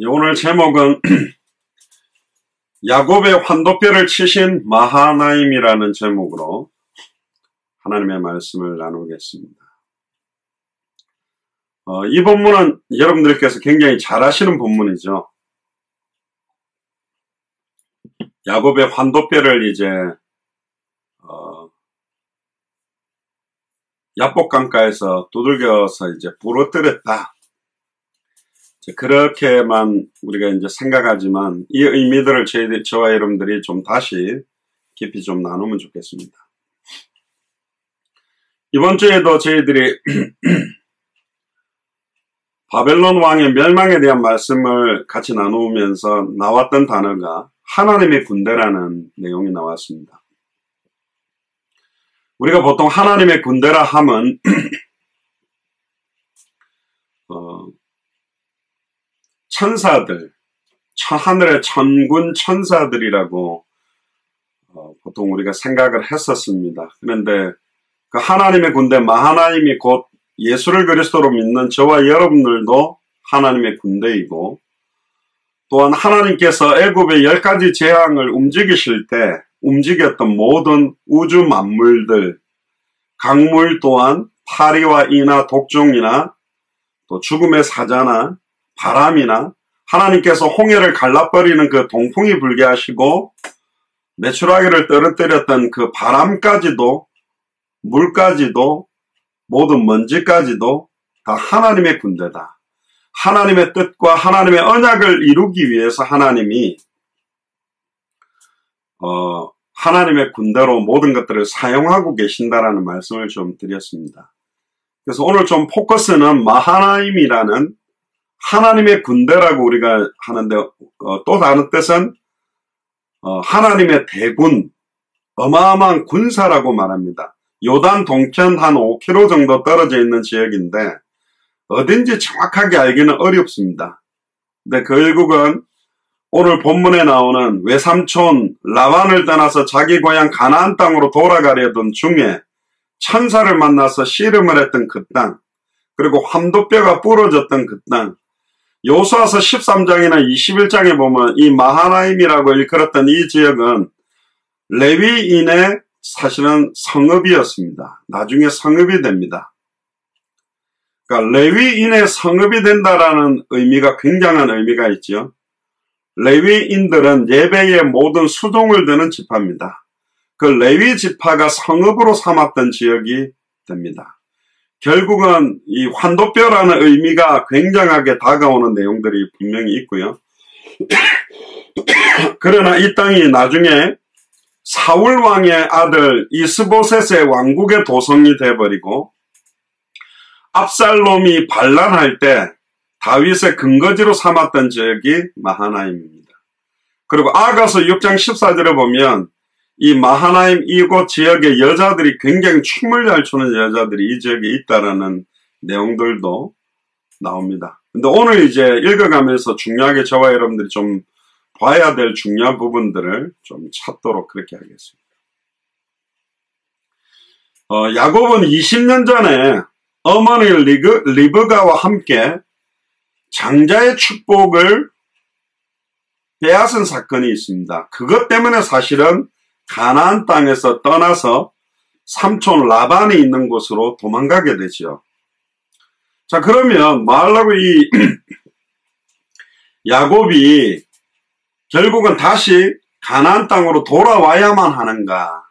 오늘 제목은 야곱의 환도뼈를 치신 마하나임이라는 제목으로 하나님의 말씀을 나누겠습니다. 이 본문은 여러분들께서 굉장히 잘 아시는 본문이죠. 야곱의 환도뼈를 이제 야복강가에서 두들겨서 이제 부러뜨렸다. 그렇게만 우리가 이제 생각하지만 이 의미들을 저와 여러분들이 좀 다시 깊이 좀 나누면 좋겠습니다. 이번 주에도 저희들이 바벨론 왕의 멸망에 대한 말씀을 같이 나누면서 나왔던 단어가 하나님의 군대라는 내용이 나왔습니다. 우리가 보통 하나님의 군대라 함은 천사들, 하늘의 천군 천사들이라고 보통 우리가 생각을 했었습니다. 그런데 그 하나님의 군대 마하나임이 곧 예수를 그리스도로 믿는 저와 여러분들도 하나님의 군대이고, 또한 하나님께서 애굽의 10가지 재앙을 움직이실 때 움직였던 모든 우주 만물들, 강물 또한 파리와 이나 독종이나 또 죽음의 사자나 바람이나 하나님께서 홍해를 갈라버리는 그 동풍이 불게 하시고 메추라기를 떨어뜨렸던 그 바람까지도, 물까지도, 모든 먼지까지도 다 하나님의 군대다. 하나님의 뜻과 하나님의 언약을 이루기 위해서 하나님이 하나님의 군대로 모든 것들을 사용하고 계신다라는 말씀을 좀 드렸습니다. 그래서 오늘 좀 포커스는 마하나임이라는 하나님의 군대라고 우리가 하는데, 또 다른 뜻은 하나님의 대군, 어마어마한 군사라고 말합니다. 요단 동편 한 5km 정도 떨어져 있는 지역인데 어딘지 정확하게 알기는 어렵습니다. 근데 결국은 오늘 본문에 나오는 외삼촌 라반을 떠나서 자기 고향 가나안 땅으로 돌아가려던 중에 천사를 만나서 씨름을 했던 그 땅, 그리고 환도뼈가 부러졌던 그 땅, 요수아서 13장이나 21장에 보면 이 마하나임이라고 일컬었던 이 지역은 레위인의 사실은 성읍이었습니다. 나중에 성읍이 됩니다. 그러니까 레위인의 성읍이 된다라는 의미가 굉장한 의미가 있죠. 레위인들은 예배의 모든 수종을 드는 지파입니다. 그 레위 지파가 성읍으로 삼았던 지역이 됩니다. 결국은 이 환도뼈라는 의미가 굉장하게 다가오는 내용들이 분명히 있고요. 그러나 이 땅이 나중에 사울 왕의 아들 이스보셋의 왕국의 도성이 되어버리고, 압살롬이 반란할 때 다윗의 근거지로 삼았던 지역이 마하나임입니다. 그리고 아가서 6장 14절에 보면 이 마하나임 이곳 지역의 여자들이 굉장히 춤을 잘 추는 여자들이 이 지역에 있다라는 내용들도 나옵니다. 근데 오늘 이제 읽어가면서 중요하게 저와 여러분들이 좀 봐야 될 중요한 부분들을 좀 찾도록 그렇게 하겠습니다. 야곱은 20년 전에 어머니 리브가와 함께 장자의 축복을 빼앗은 사건이 있습니다. 그것 때문에 사실은 가나안 땅에서 떠나서 삼촌 라반이 있는 곳으로 도망가게 되죠. 자, 그러면 뭐 하려고 이 야곱이 결국은 다시 가나안 땅으로 돌아와야만 하는가?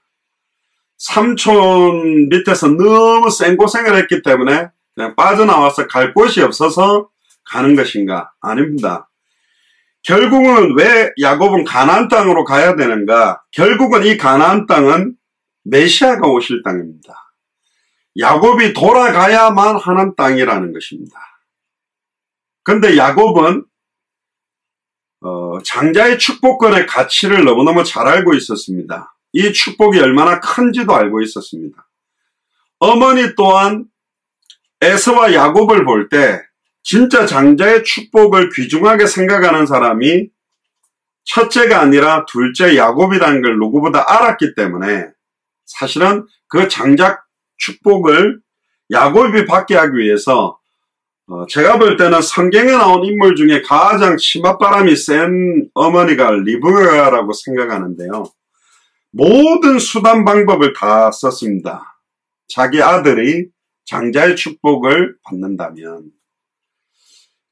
삼촌 밑에서 너무 생고생을 했기 때문에 그냥 빠져나와서 갈 곳이 없어서 가는 것인가? 아닙니다. 결국은 왜 야곱은 가나안 땅으로 가야 되는가? 결국은 이 가나안 땅은 메시아가 오실 땅입니다. 야곱이 돌아가야만 하는 땅이라는 것입니다. 그런데 야곱은 장자의 축복권의 가치를 너무너무 잘 알고 있었습니다. 이 축복이 얼마나 큰지도 알고 있었습니다. 어머니 또한 에서와 야곱을 볼 때 진짜 장자의 축복을 귀중하게 생각하는 사람이 첫째가 아니라 둘째 야곱이라는 걸 누구보다 알았기 때문에 사실은 그 장자 축복을 야곱이 받게 하기 위해서 제가 볼 때는 성경에 나온 인물 중에 가장 치맛바람이 센 어머니가 리브가라고 생각하는데요. 모든 수단 방법을 다 썼습니다. 자기 아들이 장자의 축복을 받는다면.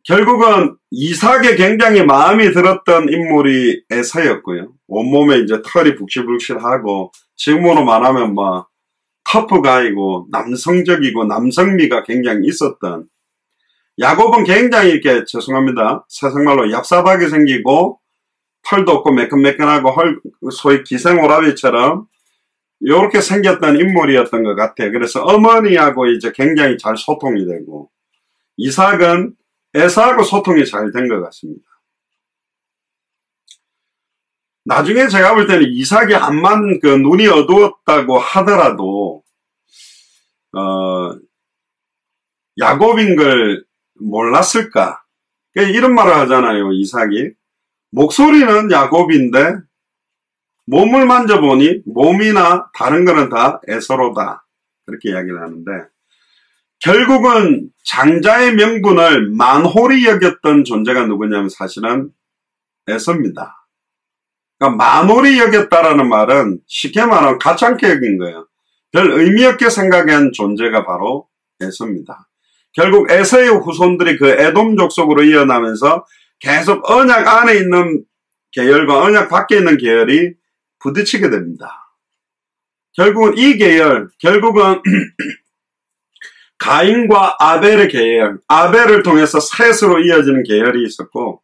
결국은 이삭에 굉장히 마음이 들었던 인물이 에서였고요. 온몸에 이제 털이 북실북실하고 지금으로 말하면 막 터프가이고 남성적이고 남성미가 굉장히 있었던, 야곱은 굉장히 이렇게 죄송합니다. 세상말로 얍삽하게 생기고 털도 없고 매끈매끈하고 소위 기생오라비처럼 이렇게 생겼던 인물이었던 것 같아요. 그래서 어머니하고 이제 굉장히 잘 소통이 되고, 이삭은 에서하고 소통이 잘 된 것 같습니다. 나중에 제가 볼 때는 이삭이 암만 그 눈이 어두웠다고 하더라도 야곱인 걸 몰랐을까? 이런 말을 하잖아요. 이삭이 목소리는 야곱인데 몸을 만져보니 몸이나 다른 거는 다 에서로다, 그렇게 이야기를 하는데, 결국은 장자의 명분을 만홀히 여겼던 존재가 누구냐면 사실은 에서입니다. 그러니까 만홀히 여겼다라는 말은 쉽게 말하면 가찮게 여긴 거예요. 별 의미 없게 생각한 존재가 바로 에서입니다. 결국 에서의 후손들이 그 에돔 족속으로 이어나면서 계속 언약 안에 있는 계열과 언약 밖에 있는 계열이 부딪히게 됩니다. 결국은 이 계열, 결국은 가인과 아벨의 계열, 아벨을 통해서 셋으로 이어지는 계열이 있었고,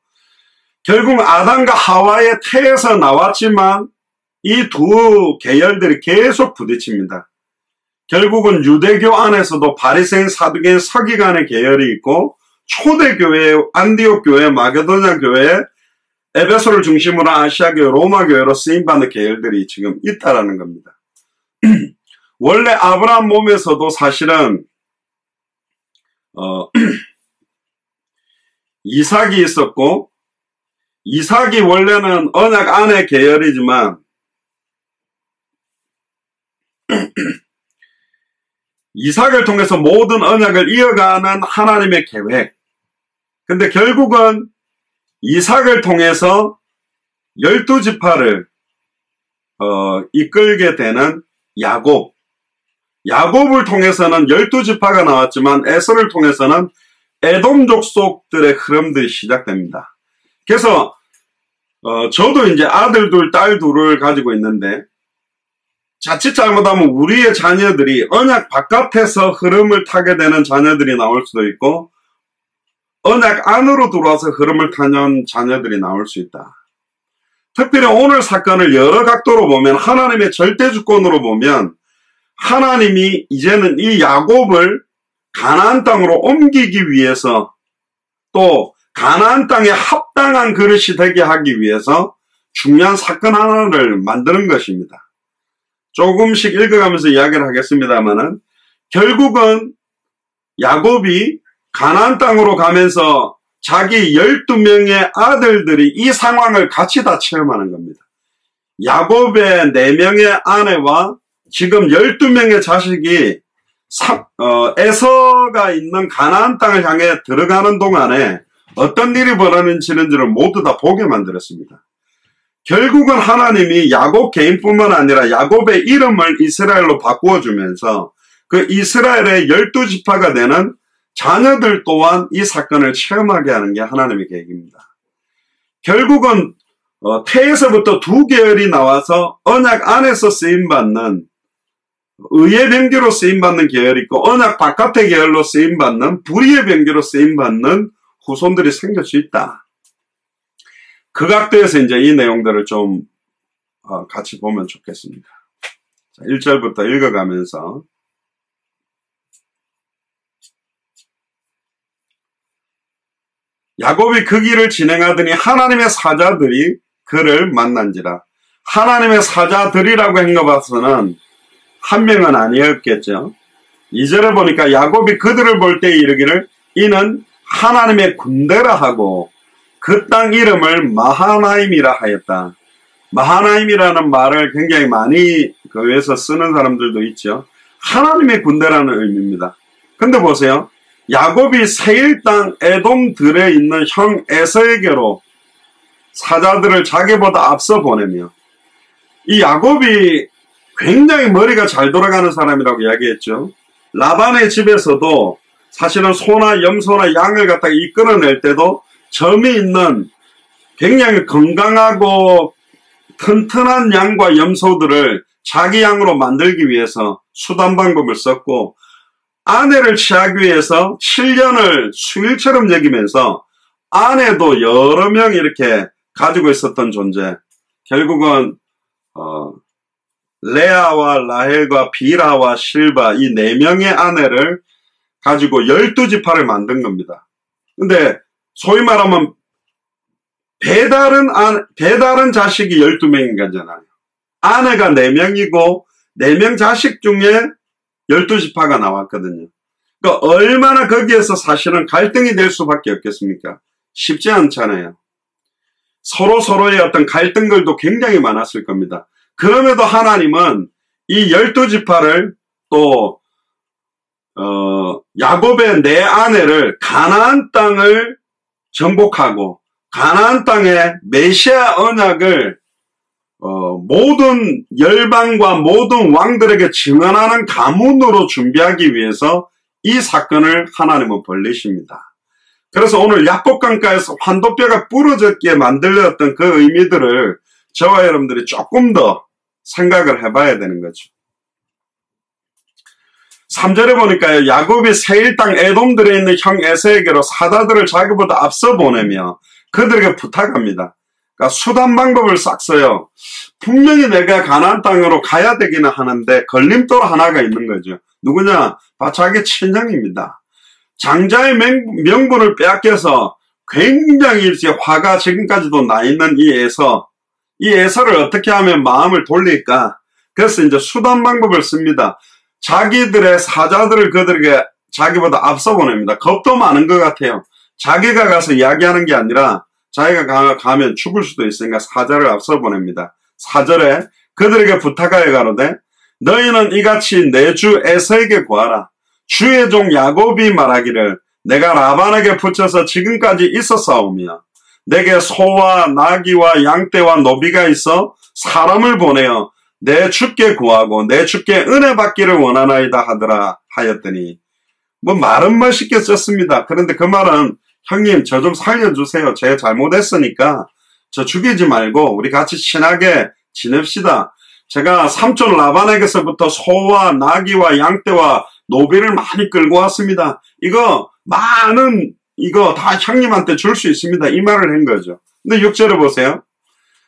결국 아담과 하와의 태에서 나왔지만 이 두 계열들이 계속 부딪힙니다. 결국은 유대교 안에서도 바리새인, 사두개인, 서기관의 계열이 있고, 초대교회, 안디옥 교회, 마게도냐 교회, 에베소를 중심으로 아시아 교회, 로마 교회로 쓰임받는 계열들이 지금 있다라는 겁니다. 원래 아브라함 몸에서도 사실은 이삭이 있었고, 이삭이 원래는 언약 안의 계열이지만 이삭을 통해서 모든 언약을 이어가는 하나님의 계획. 근데 결국은 이삭을 통해서 12지파를 이끌게 되는 야곱. 야곱을 통해서는 12지파가 나왔지만 에서를 통해서는 에돔 족속들의 흐름들이 시작됩니다. 그래서 저도 이제 아들 둘, 딸 둘을 가지고 있는데, 자칫 잘못하면 우리의 자녀들이 언약 바깥에서 흐름을 타게 되는 자녀들이 나올 수도 있고, 언약 안으로 들어와서 흐름을 타는 자녀들이 나올 수 있다. 특별히 오늘 사건을 여러 각도로 보면, 하나님의 절대주권으로 보면 하나님이 이제는 이 야곱을 가나안 땅으로 옮기기 위해서, 또 가나안 땅에 합당한 그릇이 되게 하기 위해서 중요한 사건 하나를 만드는 것입니다. 조금씩 읽어가면서 이야기를 하겠습니다만은, 결국은 야곱이 가나안 땅으로 가면서 자기 12명의 아들들이 이 상황을 같이 다 체험하는 겁니다. 야곱의 4명의 아내와 지금 12명의 자식이 에서가 있는 가나안 땅을 향해 들어가는 동안에 어떤 일이 벌어지는지를 모두 다 보게 만들었습니다. 결국은 하나님이 야곱 개인뿐만 아니라 야곱의 이름을 이스라엘로 바꾸어주면서 그 이스라엘의 12지파가 되는 자녀들 또한 이 사건을 체험하게 하는 게 하나님의 계획입니다. 결국은 태에서부터 두 계열이 나와서 언약 안에서 쓰임받는, 의의 병기로 쓰임받는 계열이 있고, 언약 바깥의 계열로 쓰임받는, 불의의 병기로 쓰임받는 후손들이 생길 수 있다. 그 각도에서 이제 이 내용들을 좀 같이 보면 좋겠습니다. 자, 1절부터 읽어가면서, 야곱이 그 길을 진행하더니 하나님의 사자들이 그를 만난지라. 하나님의 사자들이라고 한 거 봐서는 한 명은 아니었겠죠. 2절에 보니까 야곱이 그들을 볼 때 이르기를 이는 하나님의 군대라 하고 그 땅 이름을 마하나임이라 하였다. 마하나임이라는 말을 굉장히 많이 교회에서 쓰는 사람들도 있죠. 하나님의 군대라는 의미입니다. 근데 보세요. 야곱이 세일 땅 에돔들에 있는 형 에서에게로 사자들을 자기보다 앞서 보내며, 이 야곱이 굉장히 머리가 잘 돌아가는 사람이라고 이야기했죠. 라반의 집에서도 사실은 소나 염소나 양을 갖다가 이끌어낼 때도 점이 있는 굉장히 건강하고 튼튼한 양과 염소들을 자기 양으로 만들기 위해서 수단 방법을 썼고, 아내를 취하기 위해서 7년을 수일처럼 여기면서 아내도 여러 명 이렇게 가지고 있었던 존재. 결국은 레아와 라헬과 비라와 실바 이 4명의 아내를 가지고 12지파를 만든 겁니다. 근데 소위 말하면 배다른 자식이 12명인 거잖아요. 아내가 4명이고 4명 자식 중에 12지파가 나왔거든요. 그러니까 얼마나 거기에서 사실은 갈등이 될 수밖에 없겠습니까? 쉽지 않잖아요. 서로의 어떤 갈등들도 굉장히 많았을 겁니다. 그럼에도 하나님은 이 12지파를 또 야곱의 4아내를 가나안 땅을 정복하고 가나안 땅에 메시아 언약을 모든 열방과 모든 왕들에게 증언하는 가문으로 준비하기 위해서 이 사건을 하나님은 벌리십니다. 그래서 오늘 야복강가에서 환도뼈가 부러졌기에 만들었던 그 의미들을 저와 여러분들이 조금 더 생각을 해봐야 되는 거죠. 3절에 보니까요, 야곱이 세일 땅 에돔들에 있는 형 에서에게로 사자들을 자기보다 앞서 보내며 그들에게 부탁합니다. 그러니까 수단 방법을 싹 써요. 분명히 내가 가나안 땅으로 가야 되기는 하는데 걸림돌 하나가 있는 거죠. 누구냐? 자기 친정입니다. 장자의 명분을 빼앗겨서 굉장히 이제 화가 지금까지도 나 있는 이 에서를 어떻게 하면 마음을 돌릴까? 그래서 이제 수단 방법을 씁니다. 자기들의 사자들을 그들에게 자기보다 앞서 보냅니다. 겁도 많은 것 같아요. 자기가 가서 이야기하는 게 아니라 자기가 가면 죽을 수도 있으니까 사자를 앞서 보냅니다. 4절에 그들에게 부탁하여 가로되 너희는 이같이 내 주 에서에게 구하라. 주의 종 야곱이 말하기를 내가 라반에게 붙여서 지금까지 있었사오며 내게 소와 나귀와 양떼와 노비가 있어 사람을 보내어 내 주께 구하고 내 주께 은혜 받기를 원하나이다 하더라 하였더니, 뭐 말은 멋있게 썼습니다. 그런데 그 말은 형님 저 좀 살려주세요. 제가 잘못했으니까 저 죽이지 말고 우리 같이 친하게 지냅시다. 제가 삼촌 라반에게서부터 소와 나귀와 양떼와 노비를 많이 끌고 왔습니다. 이거 다 형님한테 줄 수 있습니다. 이 말을 한 거죠. 근데 6절에 보세요.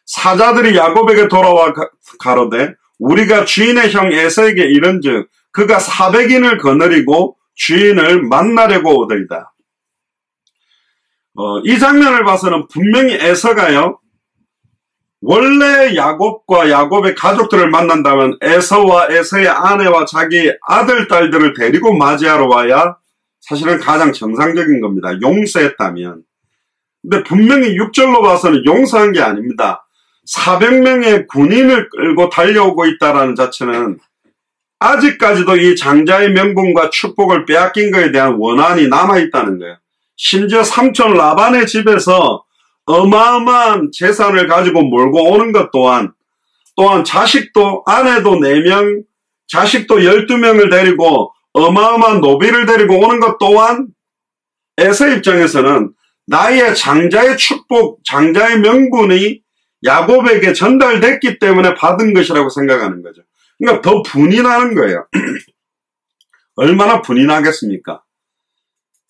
사자들이 야곱에게 돌아와 가로되 우리가 주인의 형 에서에게 이른즉 그가 400인을 거느리고 주인을 만나려고 오더이다. 이 장면을 봐서는 분명히 에서가요, 원래 야곱과 야곱의 가족들을 만난다면 에서와 에서의 아내와 자기 아들, 딸들을 데리고 맞이하러 와야 사실은 가장 정상적인 겁니다. 용서했다면. 근데 분명히 6절로 봐서는 용서한 게 아닙니다. 400명의 군인을 끌고 달려오고 있다는 자체는 아직까지도 이 장자의 명분과 축복을 빼앗긴 것에 대한 원한이 남아있다는 거예요. 심지어 삼촌 라반의 집에서 어마어마한 재산을 가지고 몰고 오는 것 또한 자식도 아내도 4명, 자식도 12명을 데리고 어마어마한 노비를 데리고 오는 것 또한 에서 입장에서는 나의 장자의 축복, 장자의 명분이 야곱에게 전달됐기 때문에 받은 것이라고 생각하는 거죠. 그러니까 더 분이 나는 거예요. 얼마나 분이 나겠습니까?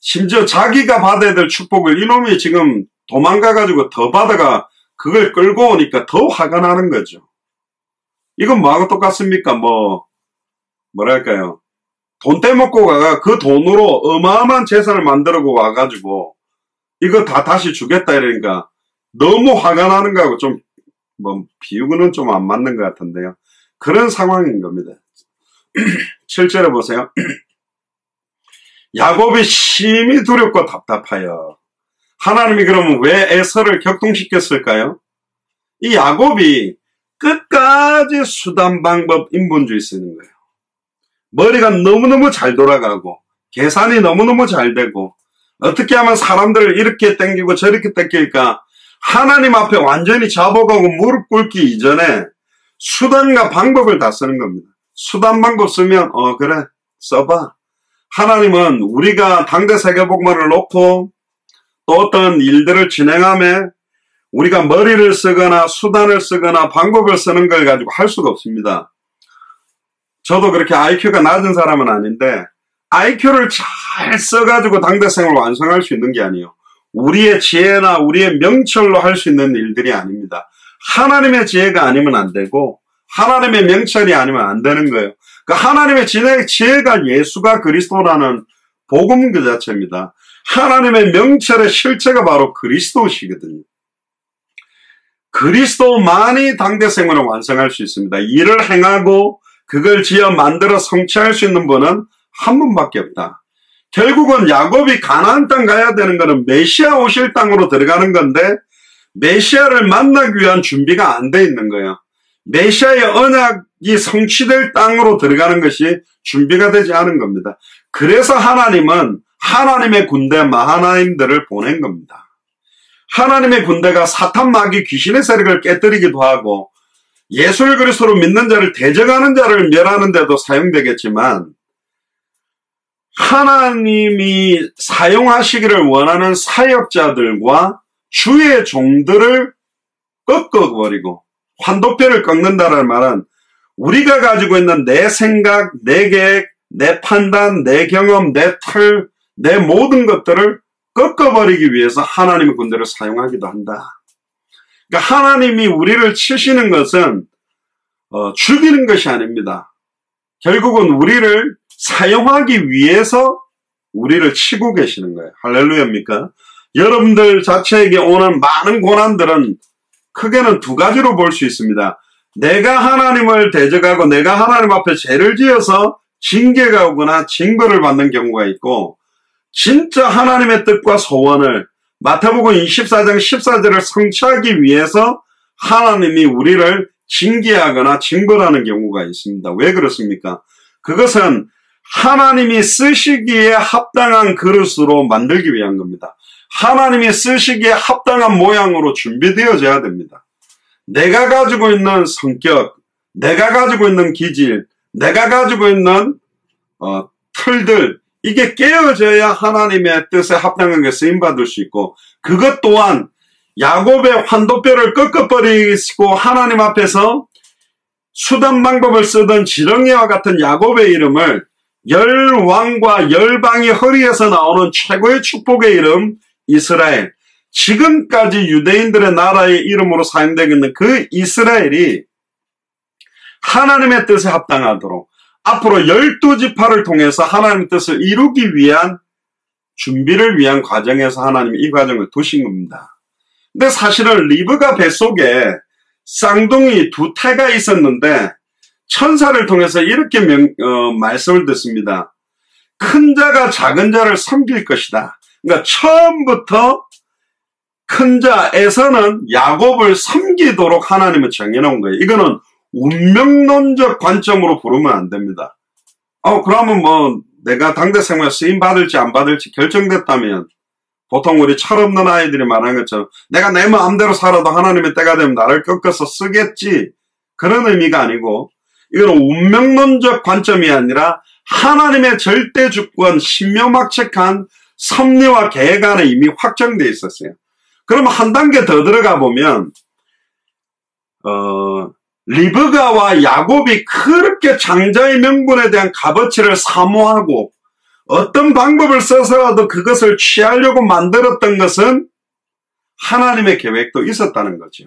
심지어 자기가 받아야 될 축복을 이놈이 지금 도망가가지고 더 받아가 그걸 끌고 오니까 더 화가 나는 거죠. 이건 뭐하고 똑같습니까? 뭐랄까요. 돈 떼먹고 가가 그 돈으로 어마어마한 재산을 만들고 와가지고 이거 다 다시 주겠다 이러니까 너무 화가 나는 거하고 좀 비유는 좀 안 맞는 것 같은데요. 그런 상황인 겁니다. 7절에 보세요. 야곱이 심히 두렵고 답답하여. 하나님이 그러면 왜 에서를 격동시켰을까요? 이 야곱이 끝까지 수단 방법 인본주의 쓰는 거예요. 머리가 너무너무 잘 돌아가고 계산이 너무너무 잘 되고 어떻게 하면 사람들을 이렇게 땡기고 저렇게 땡길까 하나님 앞에 완전히 자복하고 무릎 꿇기 이전에 수단과 방법을 다 쓰는 겁니다. 수단 방법 쓰면 그래 써봐. 하나님은 우리가 당대 세계복음화를 놓고 또 어떤 일들을 진행하며 우리가 머리를 쓰거나 수단을 쓰거나 방법을 쓰는 걸 가지고 할 수가 없습니다. 저도 그렇게 IQ가 낮은 사람은 아닌데 IQ를 잘 써가지고 당대생을 완성할 수 있는 게 아니에요. 우리의 지혜나 우리의 명철로 할 수 있는 일들이 아닙니다. 하나님의 지혜가 아니면 안 되고 하나님의 명철이 아니면 안 되는 거예요. 그 하나님의 지혜가 예수가 그리스도라는 복음 그 자체입니다. 하나님의 명철의 실체가 바로 그리스도시거든요. 그리스도만이 당대생활을 완성할 수 있습니다. 일을 행하고 그걸 지어 만들어 성취할 수 있는 분은 한 분밖에 없다. 결국은 야곱이 가나안 땅 가야 되는 것은 메시아 오실 땅으로 들어가는 건데 메시아를 만나기 위한 준비가 안 돼 있는 거예요. 메시아의 언약이 성취될 땅으로 들어가는 것이 준비가 되지 않은 겁니다. 그래서 하나님은 하나님의 군대 마하나임들을 보낸 겁니다. 하나님의 군대가 사탄 마귀 귀신의 세력을 깨뜨리기도 하고 예수 그리스도로 믿는 자를 대적하는 자를 멸하는 데도 사용되겠지만 하나님이 사용하시기를 원하는 사역자들과 주의 종들을 꺾어버리고 환도뼈를 꺾는다는 말은 우리가 가지고 있는 내 생각, 내 계획, 내 판단, 내 경험, 내 틀, 내 모든 것들을 꺾어버리기 위해서 하나님의 군대를 사용하기도 한다. 그러니까 하나님이 우리를 치시는 것은 죽이는 것이 아닙니다. 결국은 우리를 사용하기 위해서 우리를 치고 계시는 거예요. 할렐루야입니까? 여러분들 자체에게 오는 많은 고난들은 크게는 두 가지로 볼 수 있습니다. 내가 하나님을 대적하고 내가 하나님 앞에 죄를 지어서 징계가 오거나 징벌을 받는 경우가 있고 진짜 하나님의 뜻과 소원을 마태복음 24장 14절을 성취하기 위해서 하나님이 우리를 징계하거나 징벌하는 경우가 있습니다. 왜 그렇습니까? 그것은 하나님이 쓰시기에 합당한 그릇으로 만들기 위한 겁니다. 하나님이 쓰시기에 합당한 모양으로 준비되어져야 됩니다. 내가 가지고 있는 성격, 내가 가지고 있는 기질, 내가 가지고 있는 틀들 이게 깨어져야 하나님의 뜻에 합당하게 쓰임받을 수 있고 그것 또한 야곱의 환도뼈를 꺾어버리시고 하나님 앞에서 수단 방법을 쓰던 지렁이와 같은 야곱의 이름을 열왕과 열방이 허리에서 나오는 최고의 축복의 이름 이스라엘, 지금까지 유대인들의 나라의 이름으로 사용되고 있는 그 이스라엘이 하나님의 뜻에 합당하도록 앞으로 12지파를 통해서 하나님의 뜻을 이루기 위한 준비를 위한 과정에서 하나님이 이 과정을 두신 겁니다. 근데 사실은 리브가 뱃속에 쌍둥이 두 태가 있었는데 천사를 통해서 이렇게 말씀을 듣습니다. 큰 자가 작은 자를 섬길 것이다. 그러니까 처음부터 큰 자 에서는 야곱을 섬기도록 하나님은 정해놓은 거예요. 이거는 운명론적 관점으로 부르면 안 됩니다. 그러면 내가 당대 생활 쓰임 받을지 안 받을지 결정됐다면 보통 우리 철없는 아이들이 말하는 것처럼 내가 내 마음대로 살아도 하나님의 때가 되면 나를 꺾어서 쓰겠지. 그런 의미가 아니고 이건 운명론적 관점이 아니라 하나님의 절대 주권 신묘막측한 섭리와 계획 안에 이미 확정되어 있었어요. 그러면 한 단계 더 들어가 보면 리브가와 야곱이 그렇게 장자의 명분에 대한 값어치를 사모하고 어떤 방법을 써서라도 그것을 취하려고 만들었던 것은 하나님의 계획도 있었다는 거죠.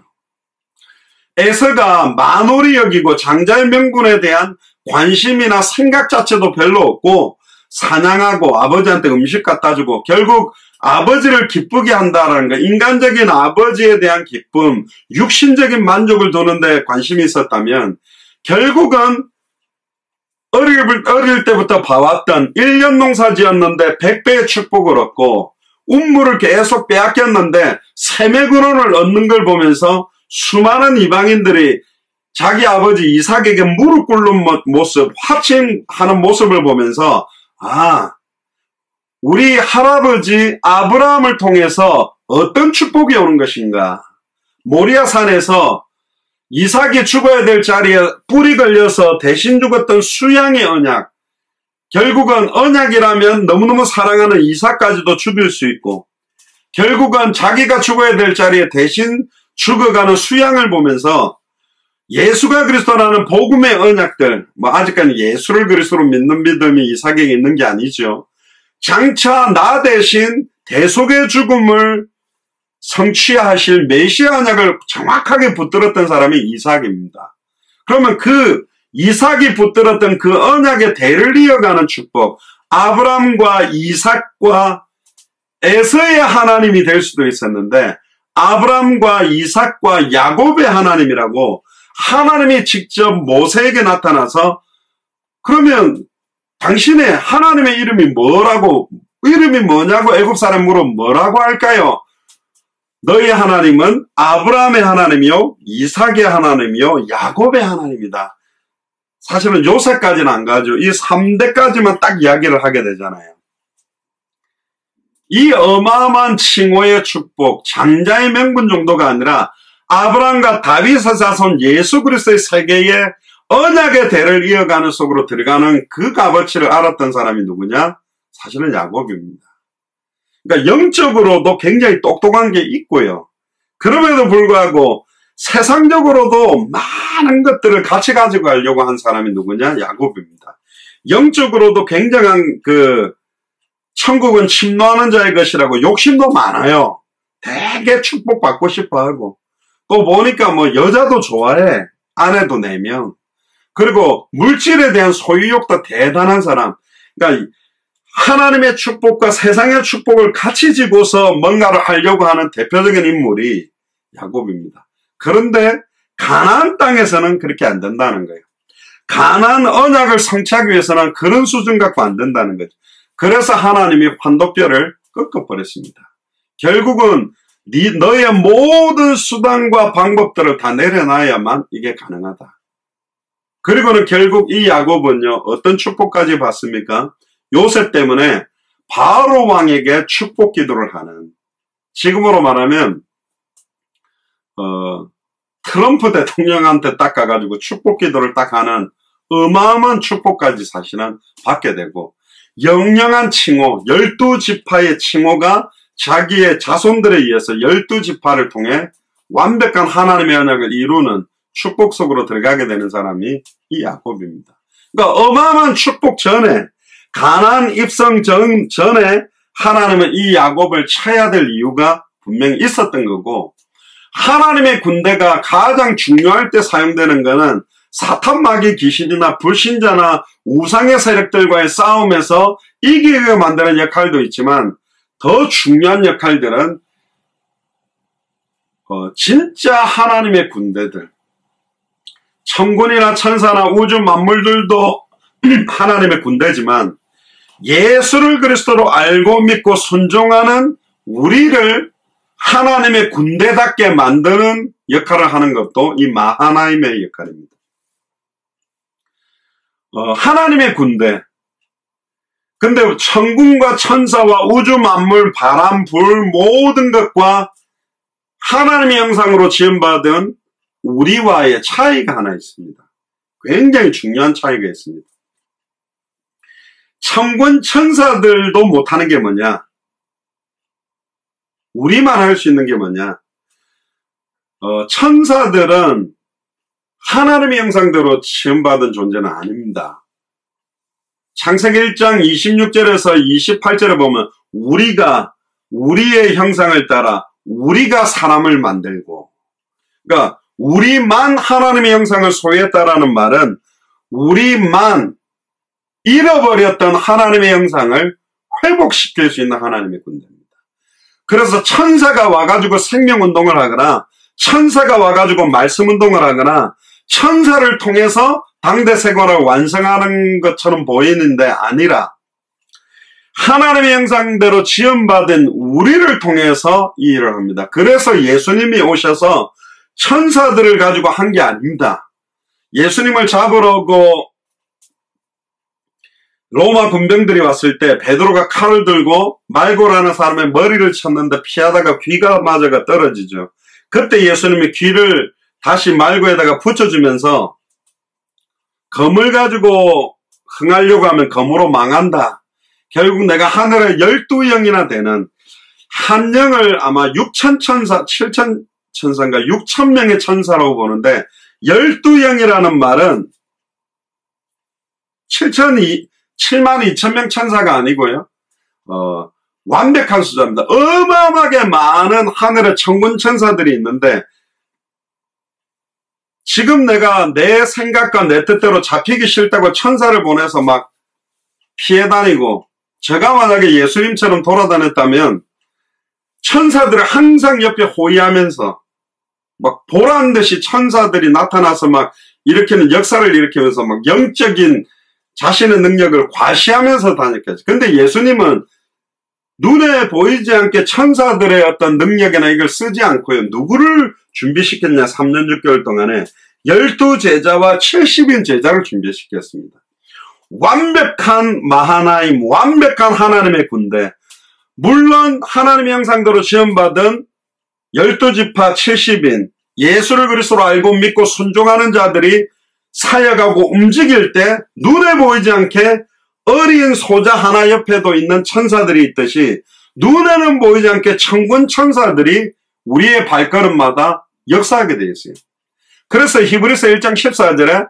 에서가 만홀히 여기고 장자의 명분에 대한 관심이나 생각 자체도 별로 없고 사냥하고 아버지한테 음식 갖다 주고 결국 아버지를 기쁘게 한다라는 거, 인간적인 아버지에 대한 기쁨, 육신적인 만족을 두는데 관심이 있었다면 결국은 어릴 때부터 봐왔던 1년 농사 지었는데 100배의 축복을 얻고 운물을 계속 빼앗겼는데 세매 근원을 얻는 걸 보면서 수많은 이방인들이 자기 아버지 이삭에게 무릎 꿇는 모습, 화친하는 모습을 보면서 우리 할아버지 아브라함을 통해서 어떤 축복이 오는 것인가? 모리아 산에서 이삭이 죽어야 될 자리에 뿔이 걸려서 대신 죽었던 수양의 언약, 결국은 언약이라면 너무너무 사랑하는 이삭까지도 죽일 수 있고, 결국은 자기가 죽어야 될 자리에 대신 죽어가는 수양을 보면서 예수가 그리스도라는 복음의 언약들, 아직까지 예수를 그리스도로 믿는 믿음이 이삭에게 있는 게 아니죠. 장차 나 대신 대속의 죽음을 성취하실 메시아 언약을 정확하게 붙들었던 사람이 이삭입니다. 그러면 그 이삭이 붙들었던 그 언약의 대를 이어가는 축복, 아브람과 이삭과 에서의 하나님이 될 수도 있었는데 아브람과 이삭과 야곱의 하나님이라고 하나님이 직접 모세에게 나타나서 그러면 당신의 하나님의 이름이 뭐냐고 애굽 사람 물으면 뭐라고 할까요? 너희 하나님은 아브라함의 하나님이요, 이삭의 하나님이요, 야곱의 하나님이다. 사실은 요새까지는 안 가죠. 이 3대까지만 딱 이야기를 하게 되잖아요. 이 어마어마한 칭호의 축복, 장자의 명분 정도가 아니라 아브라함과 다윗의 자손 예수 그리스도의 세계의 언약의 대를 이어가는 속으로 들어가는 그 값어치를 알았던 사람이 누구냐? 사실은 야곱입니다. 그러니까 영적으로도 굉장히 똑똑한 게 있고요. 그럼에도 불구하고 세상적으로도 많은 것들을 같이 가지고 가려고 한 사람이 누구냐? 야곱입니다. 영적으로도 굉장한 천국은 침노하는 자의 것이라고 욕심도 많아요. 되게 축복받고 싶어 하고. 또 보니까 여자도 좋아해. 아내도 4명. 그리고 물질에 대한 소유욕도 대단한 사람. 그러니까 하나님의 축복과 세상의 축복을 같이 지고서 뭔가를 하려고 하는 대표적인 인물이 야곱입니다. 그런데 가나안 땅에서는 그렇게 안 된다는 거예요. 가나안 언약을 성취하기 위해서는 그런 수준 갖고 안 된다는 거죠. 그래서 하나님이 환도뼈를 꺾어버렸습니다. 결국은 너의 모든 수단과 방법들을 다 내려놔야만 이게 가능하다. 그리고는 결국 이 야곱은요, 어떤 축복까지 받습니까? 요셉 때문에 바로 왕에게 축복 기도를 하는, 지금으로 말하면 트럼프 대통령한테 딱 가가지고 축복 기도를 딱 하는 어마어마한 축복까지 사실은 받게 되고, 영영한 칭호, 12지파의 칭호가 자기의 자손들에 의해서 12지파를 통해 완벽한 하나님의 언약을 이루는 축복 속으로 들어가게 되는 사람이 이 야곱입니다. 그러니까 어마어마한 축복 전에, 가나안 입성 전에 하나님은 이 야곱을 쳐야 될 이유가 분명히 있었던 거고, 하나님의 군대가 가장 중요할 때 사용되는 것은 사탄 마귀 귀신이나 불신자나 우상의 세력들과의 싸움에서 이기게 만드는 역할도 있지만, 더 중요한 역할들은 진짜 하나님의 군대들, 천군이나 천사나 우주 만물들도 하나님의 군대지만 예수를 그리스도로 알고 믿고 순종하는 우리를 하나님의 군대답게 만드는 역할을 하는 것도 이 마하나임의 역할입니다. 하나님의 군대. 근데 천군과 천사와 우주 만물, 바람, 불 모든 것과 하나님의 형상으로 지음받은 우리와의 차이가 하나 있습니다. 굉장히 중요한 차이가 있습니다. 천군 천사들도 못하는 게 뭐냐? 우리만 할 수 있는 게 뭐냐? 천사들은 하나님의 형상대로 지음받은 존재는 아닙니다. 창세기 1장 26절에서 28절에 보면 우리가 우리의 형상을 따라 우리가 사람을 만들고, 그러니까 우리만 하나님의 형상을 소유했다라는 말은 우리만 잃어버렸던 하나님의 형상을 회복시킬 수 있는 하나님의 군대입니다. 그래서 천사가 와가지고 생명운동을 하거나 천사가 와가지고 말씀운동을 하거나 천사를 통해서 당대세관을 완성하는 것처럼 보이는데 아니라 하나님의 형상대로 지음받은 우리를 통해서 이 일을 합니다. 그래서 예수님이 오셔서 천사들을 가지고 한 게 아닙니다. 예수님을 잡으려고 로마 군병들이 왔을 때 베드로가 칼을 들고 말고라는 사람의 머리를 쳤는데 피하다가 귀가 맞아가 떨어지죠. 그때 예수님이 귀를 다시 말고에다가 붙여주면서 검을 가지고 흥하려고 하면 검으로 망한다. 결국 내가 하늘에 12영이나 되는 한 영을 아마 6천천사, 7천천사인가 6천명의 천사라고 보는데 12영이라는 말은 72,000명 천사가 아니고요. 완벽한 숫자입니다. 어마어마하게 많은 하늘의 천군 천사들이 있는데 지금 내가 내 생각과 내 뜻대로 잡히기 싫다고 천사를 보내서 막 피해 다니고 제가 만약에 예수님처럼 돌아다녔다면 천사들을 항상 옆에 호위하면서 막 보란듯이 천사들이 나타나서 막 일으키는 역사를 일으키면서 막 영적인 자신의 능력을 과시하면서 다녔겠죠. 근데 예수님은 눈에 보이지 않게 천사들의 어떤 능력이나 이걸 쓰지 않고요. 누구를 준비시켰냐? 3년 6개월 동안에 12제자와 70인 제자를 준비시켰습니다. 완벽한 마하나임, 완벽한 하나님의 군대. 물론 하나님의 형상대로 지원받은 12지파 70인, 예수를 그리스도로 알고 믿고 순종하는 자들이 사역하고 움직일 때 눈에 보이지 않게 어린 소자 하나 옆에도 있는 천사들이 있듯이 눈에는 보이지 않게 천군 천사들이 우리의 발걸음마다 역사하게 되어 있어요. 그래서 히브리서 1장 14절에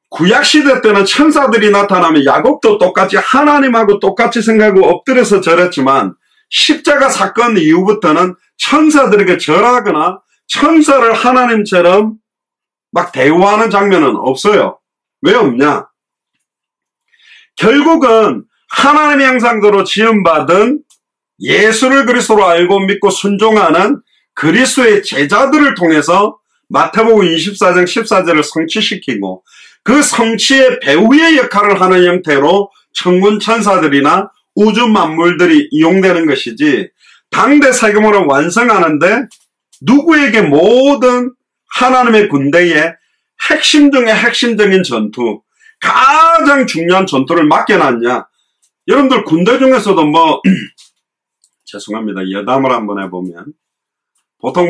구약시대 때는 천사들이 나타나면 야곱도 똑같이 하나님하고 똑같이 생각하고 엎드려서 절했지만 십자가 사건 이후부터는 천사들에게 절하거나 천사를 하나님처럼 막 대우하는 장면은 없어요. 왜 없냐? 결국은 하나님의 형상대로 지음받은 예수를 그리스도로 알고 믿고 순종하는 그리스도의 제자들을 통해서 마태복음 24장 14절을 성취시키고 그 성취의 배후의 역할을 하는 형태로 천군 천사들이나 우주 만물들이 이용되는 것이지 당대 세계문을 완성하는데 누구에게 모든 하나님의 군대의 핵심 중에 핵심적인 전투, 가장 중요한 전투를 맡겨놨냐? 여러분들 군대 중에서도 죄송합니다. 여담을 한번 해보면 보통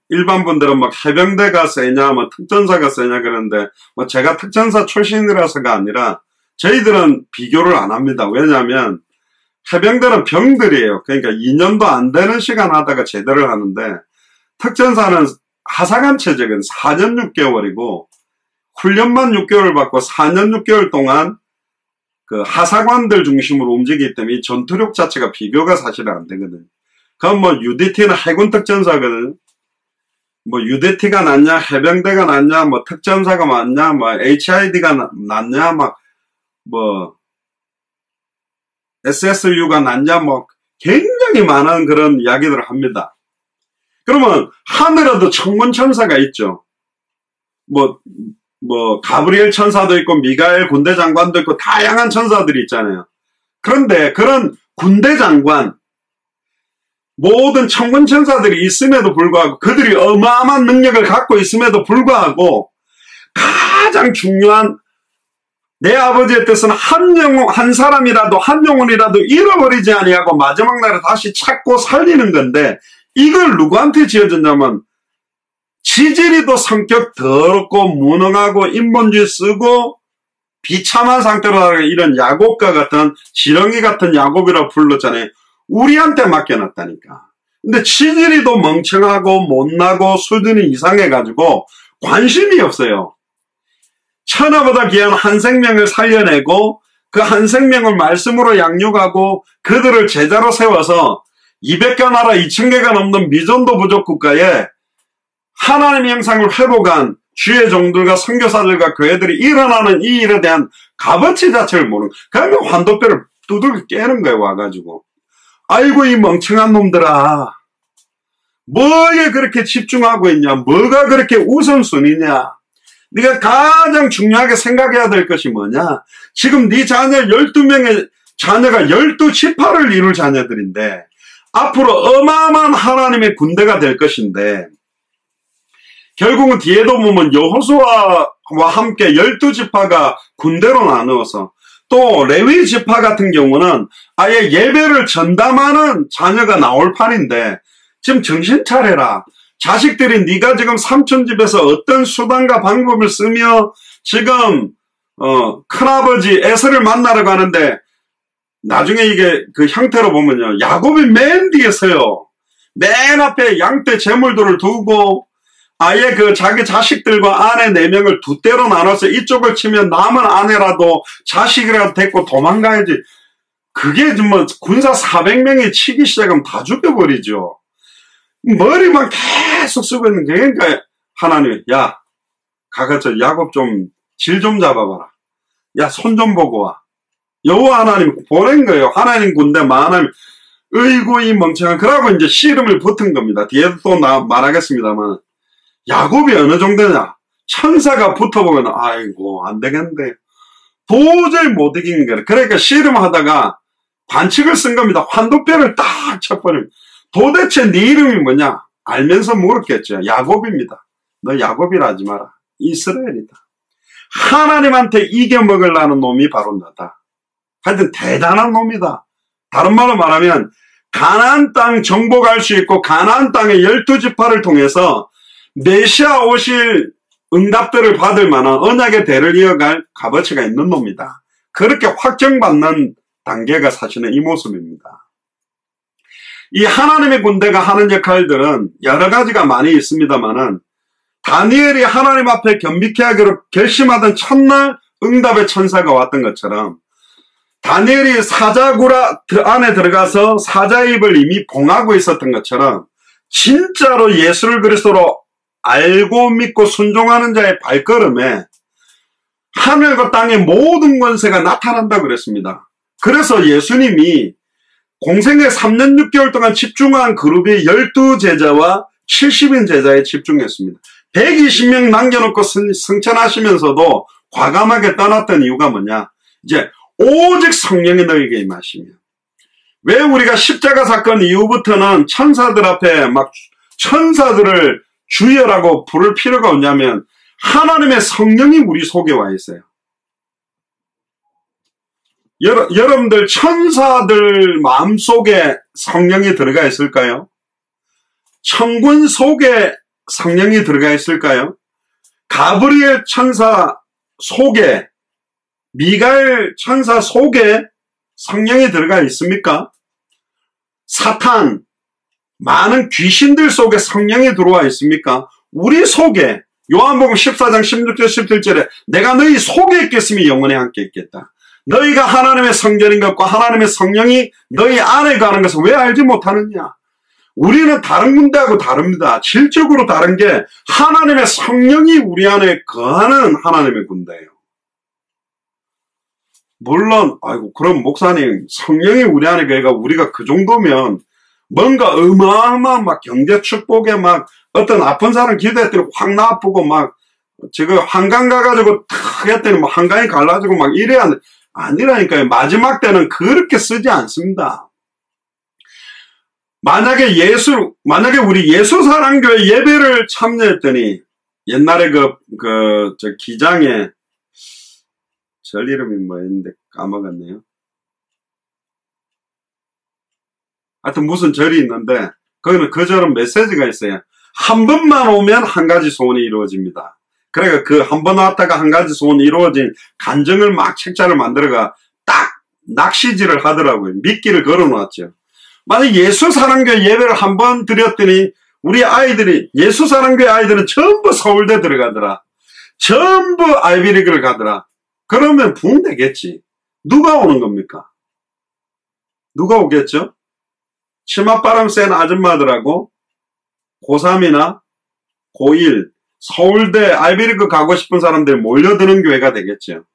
일반 분들은 막 해병대가 세냐, 특전사가 세냐 그러는데 제가 특전사 출신이라서가 아니라 저희들은 비교를 안 합니다. 왜냐하면 해병대는 병들이에요. 그러니까 2년도 안 되는 시간 하다가 제대를 하는데 특전사는 하사관 체제는 4년 6개월이고 훈련만 6개월을 받고 4년 6개월 동안 그 하사관들 중심으로 움직이기 때문에 이 전투력 자체가 비교가 사실은 안 되거든요. 그럼 UDT는 해군 특전사거든요. UDT가 낫냐, 해병대가 낫냐, 특전사가 낫냐, HID가 낫냐, SSU가 낫냐, 굉장히 많은 그런 이야기들을 합니다. 그러면 하늘에도 천군 천사가 있죠. 가브리엘 천사도 있고 미가엘 군대 장관도 있고 다양한 천사들이 있잖아요. 그런데 그런 군대 장관 모든 천군 천사들이 있음에도 불구하고 그들이 어마어마한 능력을 갖고 있음에도 불구하고 가장 중요한 내 아버지의 뜻은 한 사람이라도 한 영혼이라도 잃어버리지 아니하고 마지막 날에 다시 찾고 살리는 건데 이걸 누구한테 지어졌냐면 지질이도 성격 더럽고 무능하고 인본주의 쓰고 비참한 상태로 이런 야곱과 같은 지렁이 같은 야곱이라고 불렀잖아요. 우리한테 맡겨놨다니까. 근데 지질이도 멍청하고 못나고 수준이 이상해가지고 관심이 없어요. 천하보다 귀한 한 생명을 살려내고 그 한 생명을 말씀으로 양육하고 그들을 제자로 세워서 200개 나라 2000개가 넘는 미전도 부족 국가에 하나님의 형상을 회복한 주의 종들과 선교사들과 교회들이 일어나는 이 일에 대한 값어치 자체를 모르는 거예요. 그러면 환도뼈를 두들겨 깨는 거예요. 와가지고 아이고 이 멍청한 놈들아 뭐에 그렇게 집중하고 있냐, 뭐가 그렇게 우선순위냐, 네가 가장 중요하게 생각해야 될 것이 뭐냐. 지금 네 자녀 12명의 자녀가 12지파를 이룰 자녀들인데 앞으로 어마어마한 하나님의 군대가 될 것인데 결국은 뒤에도 보면 여호수아 함께 12지파가 군대로 나누어서, 또 레위 지파 같은 경우는 아예 예배를 전담하는 자녀가 나올 판인데, 지금 정신 차려라. 자식들이 네가 지금 삼촌 집에서 어떤 수단과 방법을 쓰며 지금 큰아버지 에서를 만나러 가는데, 나중에 이게 그 형태로 보면요, 야곱이 맨 뒤에 서요. 맨 앞에 양떼 제물들을 두고 아예 그 자기 자식들과 아내 4명을 두 대로 나눠서 이쪽을 치면 남은 아내라도 자식이라도 데리고 도망가야지. 그게 뭐 군사 400명이 치기 시작하면 다 죽여버리죠. 머리만 계속 쓰고 있는 게, 그러니까 하나님이, 야, 가가서 야곱 좀 질 좀 잡아봐라. 야, 손 좀 보고 와. 여호와 하나님 보낸 거예요. 하나님 군대만 하나님, 어이구 이 멍청한, 그러고 이제 씨름을 붙은 겁니다. 뒤에도 또 말하겠습니다만, 야곱이 어느 정도냐, 천사가 붙어보면 아이고 안 되겠는데 도저히 못 이기는 거예요. 그러니까 씨름하다가 반칙을 쓴 겁니다. 환도뼈를 딱 쳐버리면, 도대체 네 이름이 뭐냐 알면서 물었겠죠. 야곱입니다. 너 야곱이라 하지 마라. 이스라엘이다. 하나님한테 이겨먹으려는 놈이 바로 너다. 하여튼 대단한 놈이다. 다른 말로 말하면 가나안 땅 정복할 수 있고, 가나안 땅의 12지파를 통해서 메시아 오실 응답들을 받을 만한 언약의 대를 이어갈 값어치가 있는 놈이다. 그렇게 확정받는 단계가 사실은 이 모습입니다. 이 하나님의 군대가 하는 역할들은 여러 가지가 많이 있습니다만은, 다니엘이 하나님 앞에 겸비케 하기로 결심하던 첫날 응답의 천사가 왔던 것처럼, 다니엘이 사자구라 안에 들어가서 사자의 입을 이미 봉하고 있었던 것처럼, 진짜로 예수를 그리스도로 알고 믿고 순종하는 자의 발걸음에 하늘과 땅의 모든 권세가 나타난다고 그랬습니다. 그래서 예수님이 공생애 3년 6개월 동안 집중한 그룹이 12제자와 70인 제자에 집중했습니다. 120명 남겨놓고 승천하시면서도 과감하게 떠났던 이유가 뭐냐? 이제 오직 성령이 너에게 임하시며. 왜 우리가 십자가 사건 이후부터는 천사들 앞에 막 천사들을 주여라고 부를 필요가 없냐면, 하나님의 성령이 우리 속에 와 있어요. 여러분들 천사들 마음속에 성령이 들어가 있을까요? 천군 속에 성령이 들어가 있을까요? 가브리엘 천사 속에, 미가엘 천사 속에 성령이 들어가 있습니까? 사탄, 많은 귀신들 속에 성령이 들어와 있습니까? 우리 속에, 요한복음 14장 16절 17절에 내가 너희 속에 있겠으면 영원히 함께 있겠다. 너희가 하나님의 성전인 것과 하나님의 성령이 너희 안에 가는 것을 왜 알지 못하느냐? 우리는 다른 군대하고 다릅니다. 질적으로 다른 게, 하나님의 성령이 우리 안에 거하는 하나님의 군대예요. 물론 아이고 그럼 목사님 성령이 우리 안에 거해가 우리가 그 정도면 뭔가 어마어마한 막 경제 축복에 막 어떤 아픈 사람 기도했더니 확 나아프고 막 지금 한강 가가지고 탁 했더니 막 한강이 갈라지고 막 이래야 아니라니까요. 마지막 때는 그렇게 쓰지 않습니다. 만약에 우리 예수사랑교회 예배를 참여했더니, 옛날에 저 기장에, 절 이름이 뭐였는데 까먹었네요. 하여튼 무슨 절이 있는데, 거기는 그 절은 메시지가 있어요. 한 번만 오면 한 가지 소원이 이루어집니다. 그러니까 그 한 번 왔다가 한 가지 소원이 이루어진 간증을 막 책자를 만들어가 딱 낚시질을 하더라고요. 미끼를 걸어놓았죠. 만약 예수사랑교회 예배를 한 번 드렸더니 우리 아이들이, 예수사랑교회 아이들은 전부 서울대 들어가더라. 전부 아이비리그를 가더라. 그러면 붕 되겠지. 누가 오는 겁니까? 누가 오겠죠? 치맛바람 센 아줌마들하고 고3이나 고1, 서울대 아이비리그 가고 싶은 사람들 몰려드는 교회가 되겠죠.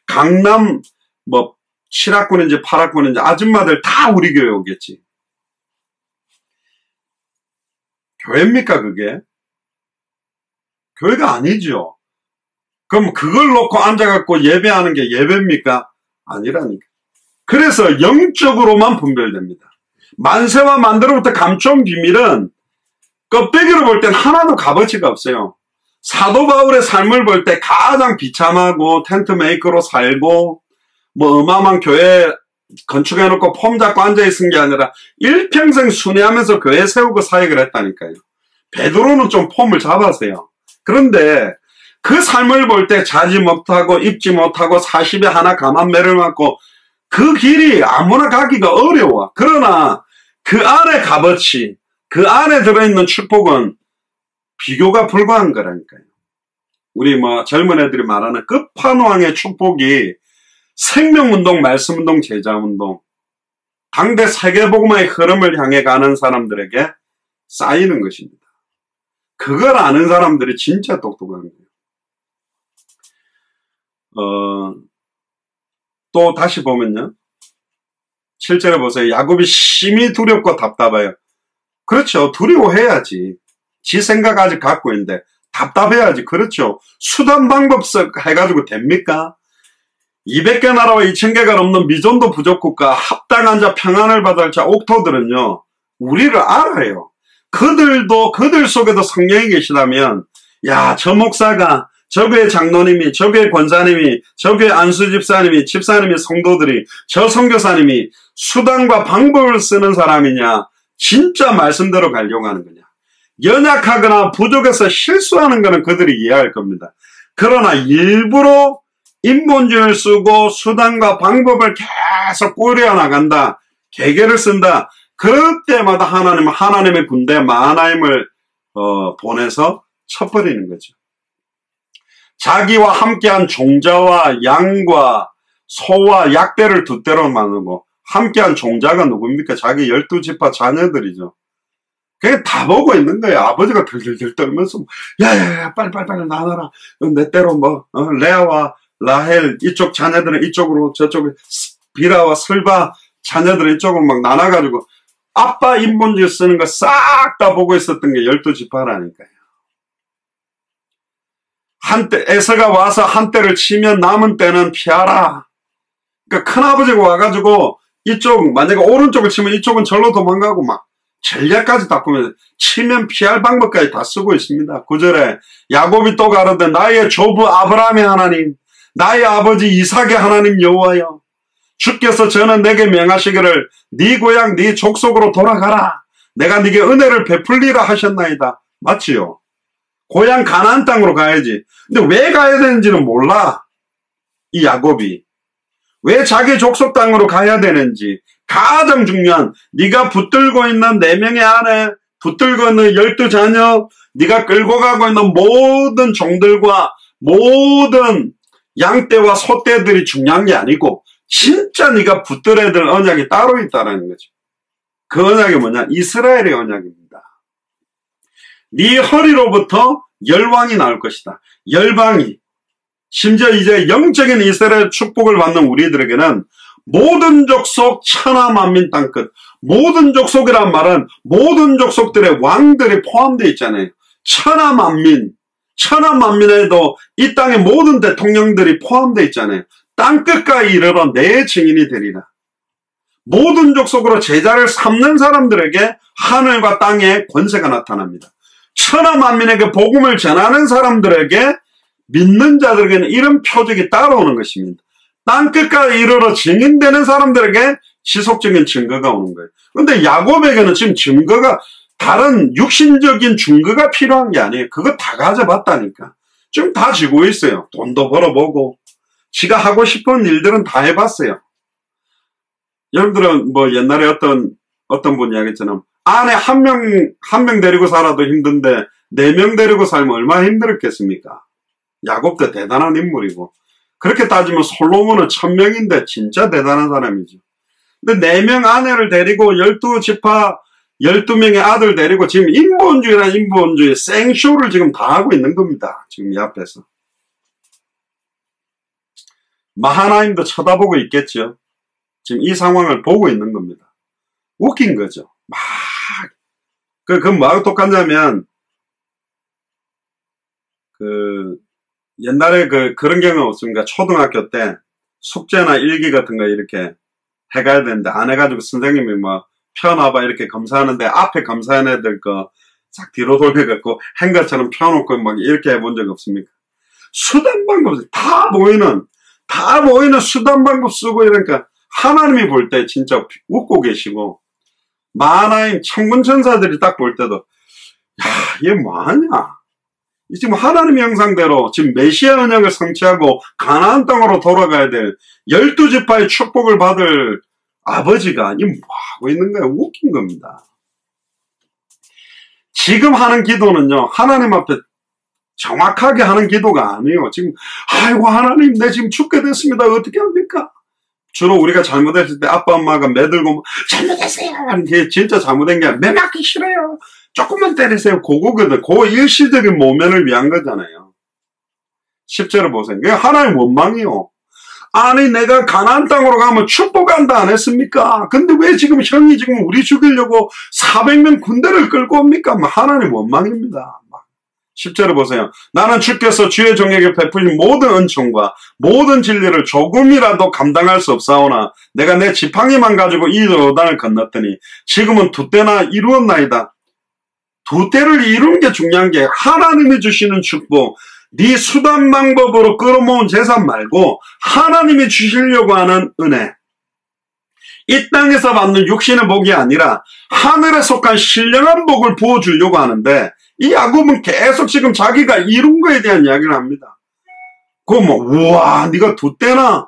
강남 뭐 7학군인지 8학군인지 아줌마들 다 우리 교회 오겠지. 교회입니까 그게? 교회가 아니죠. 그럼 그걸 놓고 앉아갖고 예배하는 게 예배입니까? 아니라니까. 그래서 영적으로만 분별됩니다. 만세와 만대로부터 감춰온 비밀은 껍데기로 볼 땐 하나도 값어치가 없어요. 사도 바울의 삶을 볼 때 가장 비참하고 텐트 메이커로 살고 뭐 어마어마한 교회 건축해놓고 폼 잡고 앉아있은 게 아니라 일평생 순회하면서 교회 세우고 사역을 했다니까요. 베드로는 좀 폼을 잡았어요. 그런데 그 삶을 볼 때 자지 못하고 입지 못하고 40에 하나 감한매를 맞고 그 길이 아무나 가기가 어려워. 그러나 그 안에 값어치, 그 안에 들어있는 축복은 비교가 불가한 거라니까요. 우리 젊은 애들이 말하는 끝판왕의 축복이 생명운동, 말씀운동, 제자운동, 당대 세계복음화의 흐름을 향해 가는 사람들에게 쌓이는 것입니다. 그걸 아는 사람들이 진짜 똑똑한 거예요. 또 다시 보면요. 7절에 보세요. 야곱이 심히 두렵고 답답해요. 그렇죠. 두려워해야지. 지 생각 아직 갖고 있는데 답답해야지. 그렇죠. 수단 방법 해가지고 됩니까? 200개 나라와 2000개가 넘는 미존도 부족국가 합당한 자 평안을 받을 자 옥토들은요. 우리를 알아요. 그들도 그들 속에도 성령이 계시다면 야, 저 목사가 저 교회 장로님이 저 교회 권사님이 저 교회 안수 집사님이 성도들이 저 선교사님이 수단과 방법을 쓰는 사람이냐 진짜 말씀대로 가려고 하는 거냐. 연약하거나 부족해서 실수하는 거는 그들이 이해할 겁니다. 그러나 일부러 인본주의를 쓰고 수단과 방법을 계속 꾸려 나간다. 계계를 쓴다. 그럴 때마다 하나님의 군대 마하나임을 보내서 쳐버리는 거죠. 자기와 함께한 종자와 양과 소와 약대를 두 대로 나누고 함께한 종자가 누굽니까? 자기 12지파 자녀들이죠. 그게 다 보고 있는 거예요. 아버지가 들들들 떨면서 야야야 빨리 나눠라. 내 대로 레아와 라헬 이쪽 자녀들은 이쪽으로 저쪽에 비라와 슬바 자녀들은 이쪽으로 막 나눠가지고 아빠 인본주의 쓰는 거 싹 다 보고 있었던 게 12지파라니까요. 한때 에서가 와서 한 대를 치면 남은 때는 피하라. 그러니까 큰아버지가 와가지고 이쪽 만약에 오른쪽을 치면 이쪽은 절로 도망가고 막 전략까지 다 꾸며 치면 피할 방법까지 다 쓰고 있습니다. 9절에 야곱이 또 가로되 나의 조부 아브라함의 하나님 나의 아버지 이삭의 하나님 여호와여 주께서 저는 내게 명하시기를 네 고향 네 족속으로 돌아가라. 내가 네게 은혜를 베풀리라 하셨나이다. 맞지요? 고향 가나안 땅으로 가야지. 근데 왜 가야 되는지는 몰라. 이 야곱이. 왜 자기 족속 땅으로 가야 되는지. 가장 중요한 네가 붙들고 있는 4명의 아내, 붙들고 있는 12자녀, 네가 끌고 가고 있는 모든 종들과 모든 양떼와 소떼들이 중요한 게 아니고 진짜 네가 붙들어야 될 언약이 따로 있다는 거죠. 그 언약이 뭐냐? 이스라엘의 언약입니다. 네 허리로부터 열왕이 나올 것이다. 열방이. 심지어 이제 영적인 이스라엘 축복을 받는 우리들에게는 모든 족속 천하 만민 땅끝. 모든 족속이란 말은 모든 족속들의 왕들이 포함되어 있잖아요. 천하 만민에도 이 땅의 모든 대통령들이 포함되어 있잖아요. 땅끝까지 이르러 내 증인이 되리라. 모든 족속으로 제자를 삼는 사람들에게 하늘과 땅의 권세가 나타납니다. 천하 만민에게 복음을 전하는 사람들에게 믿는 자들에게는 이런 표적이 따라오는 것입니다. 땅끝까지 이르러 증인되는 사람들에게 지속적인 증거가 오는 거예요. 그런데 야곱에게는 지금 증거가 다른 육신적인 증거가 필요한 게 아니에요. 그거 다 가져봤다니까. 지금 다 지고 있어요. 돈도 벌어보고 지가 하고 싶은 일들은 다 해봤어요. 여러분들은 옛날에 어떤 분 이야기했잖아요. 아내 한 명 데리고 살아도 힘든데 4명 데리고 살면 얼마나 힘들었겠습니까? 야곱도 대단한 인물이고 그렇게 따지면 솔로몬은 1000명인데 진짜 대단한 사람이죠. 근데 4명 아내를 데리고 12지파 12명의 아들 데리고 지금 인본주의 생쇼를 지금 다 하고 있는 겁니다. 지금 이 앞에서. 마하나임도 쳐다보고 있겠죠. 지금 이 상황을 보고 있는 겁니다. 웃긴 거죠. 뭐하고 똑같냐면, 옛날에 그런 경우 없습니까? 초등학교 때 숙제나 일기 같은 거 이렇게 해가야 되는데, 안 해가지고 선생님이 펴놔봐 이렇게 검사하는데, 앞에 검사해야 될 거, 싹 뒤로 돌려갖고 행가처럼 펴놓고 막 이렇게 해본 적 없습니까? 수단 방법, 다 보이는 수단 방법 쓰고 이러니까 하나님이 볼 때 진짜 웃고 계시고, 마하나임 천군 천사들이 딱 볼 때도, 야, 얘 뭐하냐? 지금 하나님의 형상대로 지금 메시아 언약을 성취하고 가나안 땅으로 돌아가야 될 12지파의 축복을 받을 아버지가 이 뭐하고 있는 거야? 웃긴 겁니다. 지금 하는 기도는요, 하나님 앞에 정확하게 하는 기도가 아니에요. 지금 아이고 하나님 내 지금 죽게 됐습니다. 어떻게 합니까? 주로 우리가 잘못했을 때 아빠 엄마가 매들고 잘못했어요 하는 게 진짜 잘못된 게 아니라 매 맞기 싫어요. 조금만 때리세요. 그거거든. 그 일시적인 모면을 위한 거잖아요. 10절을 보세요. 그게 하나님 원망이요. 아니 내가 가나안 땅으로 가면 축복한다 안 했습니까? 근데 왜 지금 형이 지금 우리 죽이려고 400명 군대를 끌고 옵니까? 하나님 원망입니다. 10절을 보세요. 나는 주께서 주의 종에게 베푸신 모든 은총과 모든 진리를 조금이라도 감당할 수 없사오나 내가 내 지팡이만 가지고 이 요단을 건넜더니 지금은 두 때나 이루었나이다. 두 때를 이룬 게 중요한 게 하나님이 주시는 축복, 네 수단 방법으로 끌어모은 재산 말고 하나님이 주시려고 하는 은혜, 이 땅에서 받는 육신의 복이 아니라 하늘에 속한 신령한 복을 부어주려고 하는데 이 야곱은 계속 지금 자기가 이룬 거에 대한 이야기를 합니다. 그거 우와 네가 두 때나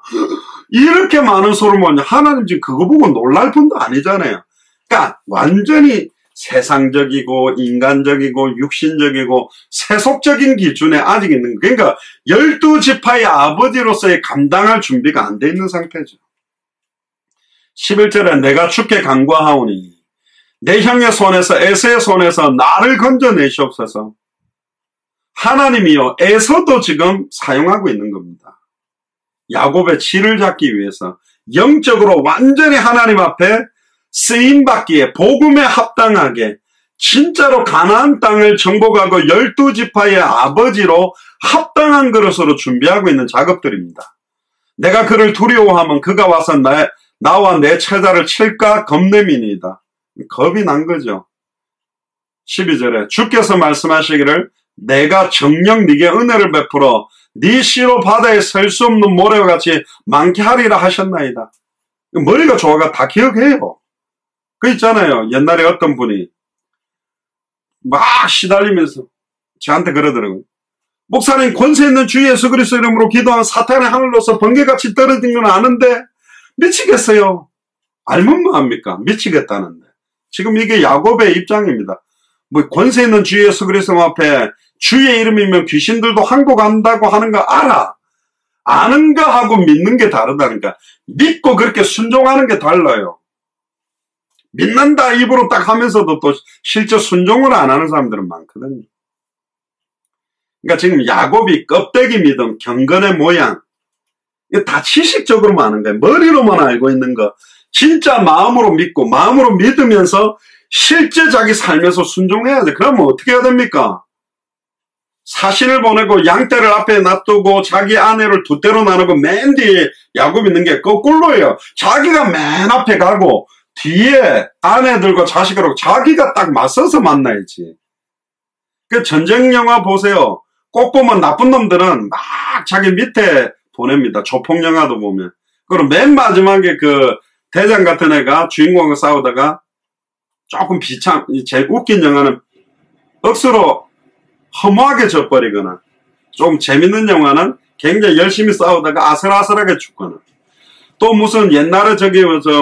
이렇게 많은 소를 뭐냐. 하나님 지금 그거 보고 놀랄 뿐도 아니잖아요. 그러니까 완전히 세상적이고 인간적이고 육신적이고 세속적인 기준에 아직 있는 거예요. 그러니까 12지파의 아버지로서의 감당할 준비가 안 돼 있는 상태죠. 11절에 내가 주께 간구하오니 내 형의 손에서 에서의 손에서 나를 건져내시옵소서. 하나님이요 에서도 지금 사용하고 있는 겁니다. 야곱의 치를 잡기 위해서 영적으로 완전히 하나님 앞에 쓰임받기에 복음에 합당하게 진짜로 가나안 땅을 정복하고 12지파의 아버지로 합당한 그릇으로 준비하고 있는 작업들입니다. 내가 그를 두려워하면 그가 와서 나와 내 처자를 칠까 겁냄이니이다. 겁이 난 거죠. 12절에 주께서 말씀하시기를 내가 정녕 네게 은혜를 베풀어 네 씨로 바다에 설 수 없는 모래와 같이 많게 하리라 하셨나이다. 머리가 좋아가 다 기억해요. 그 있잖아요. 옛날에 어떤 분이 막 시달리면서 저한테 그러더라고요. 목사님 권세 있는 주 예수 그리스도 이름으로 기도한 사탄의 하늘로서 번개같이 떨어진 건 아는데 미치겠어요. 알면 뭐합니까? 미치겠다는데. 지금 이게 야곱의 입장입니다. 뭐 권세 있는 주 예수 그리스도 앞에 주의 이름이면 귀신들도 항복한다고 하는 거 알아. 아는 거 하고 믿는 게 다르다니까. 믿고 그렇게 순종하는 게 달라요. 믿는다 입으로 딱 하면서도 또 실제 순종을 안 하는 사람들은 많거든요. 그러니까 지금 야곱이 껍데기 믿음, 경건의 모양, 이거 다 지식적으로만 아는 거예요. 머리로만 알고 있는 거. 진짜 마음으로 믿고 마음으로 믿으면서 실제 자기 삶에서 순종해야 돼. 그러면 어떻게 해야 됩니까? 사신을 보내고 양떼를 앞에 놔두고 자기 아내를 두 떼로 나누고 맨 뒤에 야곱 있는 게 거꾸로예요. 자기가 맨 앞에 가고 뒤에 아내들과 자식하고 자기가 딱 맞서서 만나야지. 그 전쟁 영화 보세요. 꼭 보면 나쁜 놈들은 막 자기 밑에 보냅니다. 조폭 영화도 보면. 그리고 맨 마지막에 그 대장 같은 애가 주인공과 싸우다가 조금 제일 웃긴 영화는 억수로 허무하게 져버리거나 좀 재밌는 영화는 굉장히 열심히 싸우다가 아슬아슬하게 죽거나 또 무슨 옛날에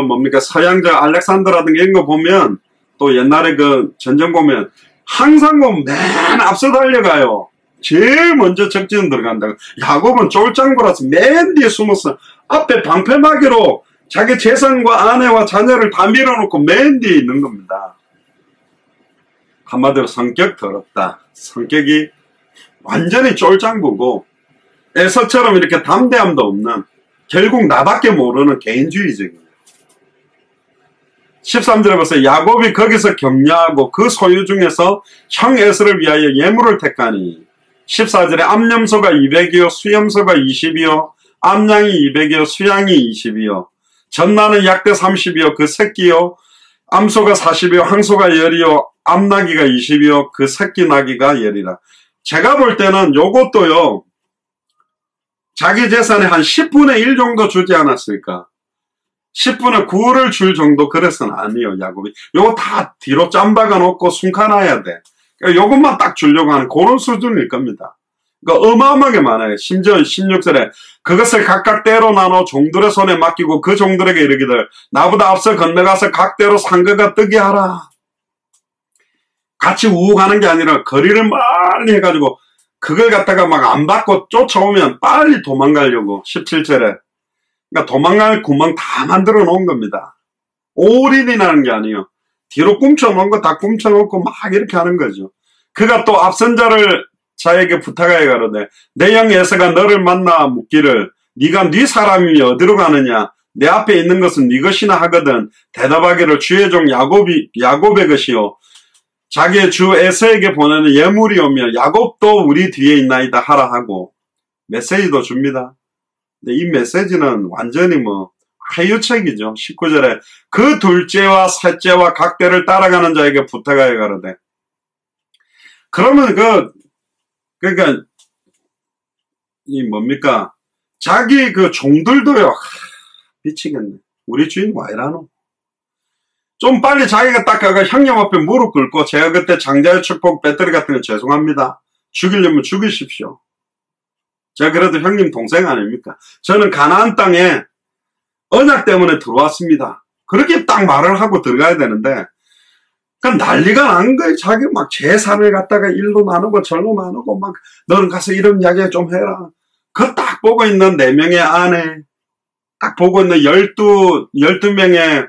뭡니까 서양자 알렉산더라든가 이런 거 보면 또 옛날에 그 전쟁 보면 항상 맨 앞서 달려가요. 제일 먼저 적진은 들어간다. 야곱은 쫄짱보라서 맨 뒤에 숨어서 앞에 방패막이로 자기 재산과 아내와 자녀를 다 밀어놓고 맨 뒤에 있는 겁니다. 한마디로 성격 더럽다. 성격이 완전히 쫄짱부고 에서처럼 이렇게 담대함도 없는 결국 나밖에 모르는 개인주의적이에요. 13절에 보세요. 야곱이 거기서 격려하고 그 소유 중에서 형 에서를 위하여 예물을 택하니 14절에 암염소가 200이요 수염소가 20이요 암양이 200이요 수양이 20이요 전나는 약대 30이요 그 새끼요 암소가 40이요 항소가 10이요 암나귀가 20이요 그 새끼 나귀가 10이라. 제가 볼 때는 요것도요 자기 재산의 한 10분의 1 정도 주지 않았을까. 10분의 9를 줄 정도 그래서는 아니에요. 야곱이 요거 다 뒤로 짬박아 놓고 숨가놔야 돼. 그러니까 요것만 딱 주려고 하는 그런 수준일 겁니다. 그러니까 어마어마하게 많아요. 심지어 16절에 그것을 각각 때로 나눠 종들의 손에 맡기고 그 종들에게 이르기를 나보다 앞서 건너가서 각대로 상거가 뜨게 하라. 같이 우우 가는 게 아니라 거리를 멀리 해가지고 그걸 갖다가 막 안 받고 쫓아오면 빨리 도망가려고. 17절에 그러니까 도망갈 구멍 다 만들어 놓은 겁니다. 올인이라는 게 아니에요. 뒤로 꿈쳐놓은 거 다 꿈쳐놓고 막 이렇게 하는 거죠. 그가 또 앞선 자에게 부탁하여 가로되 내 형 에서가 너를 만나 묻기를 네가 네 사람이 어디로 가느냐 내 앞에 있는 것은 네 것이나 하거든 대답하기를 주의 종 야곱의 것이요 자기의 주 에서에게 보내는 예물이 오며 야곱도 우리 뒤에 있나이다 하라 하고 메시지도 줍니다. 근데 이 메시지는 완전히 회유책이죠. 19절에 그 둘째와 셋째와 각대를 따라가는 자에게 부탁하여 가로되 그러면 그러니까 이 뭡니까 자기 그 종들도요 미치겠네. 우리 주인 와 이라노. 좀 빨리 자기가 딱 가가 형님 앞에 무릎 꿇고 제가 그때 장자의 축복 배터리 같은 거 죄송합니다. 죽이려면 죽이십시오. 제가 그래도 형님 동생 아닙니까? 저는 가나안 땅에 언약 때문에 들어왔습니다. 그렇게 딱 말을 하고 들어가야 되는데 난리가 난 거예요. 자기 막 재산을 갖다가 일로 나누고 절로 나누고 막 너는 가서 이런 이야기 좀 해라. 그거 딱 보고 있는 4명의 아내 딱 보고 있는 12명의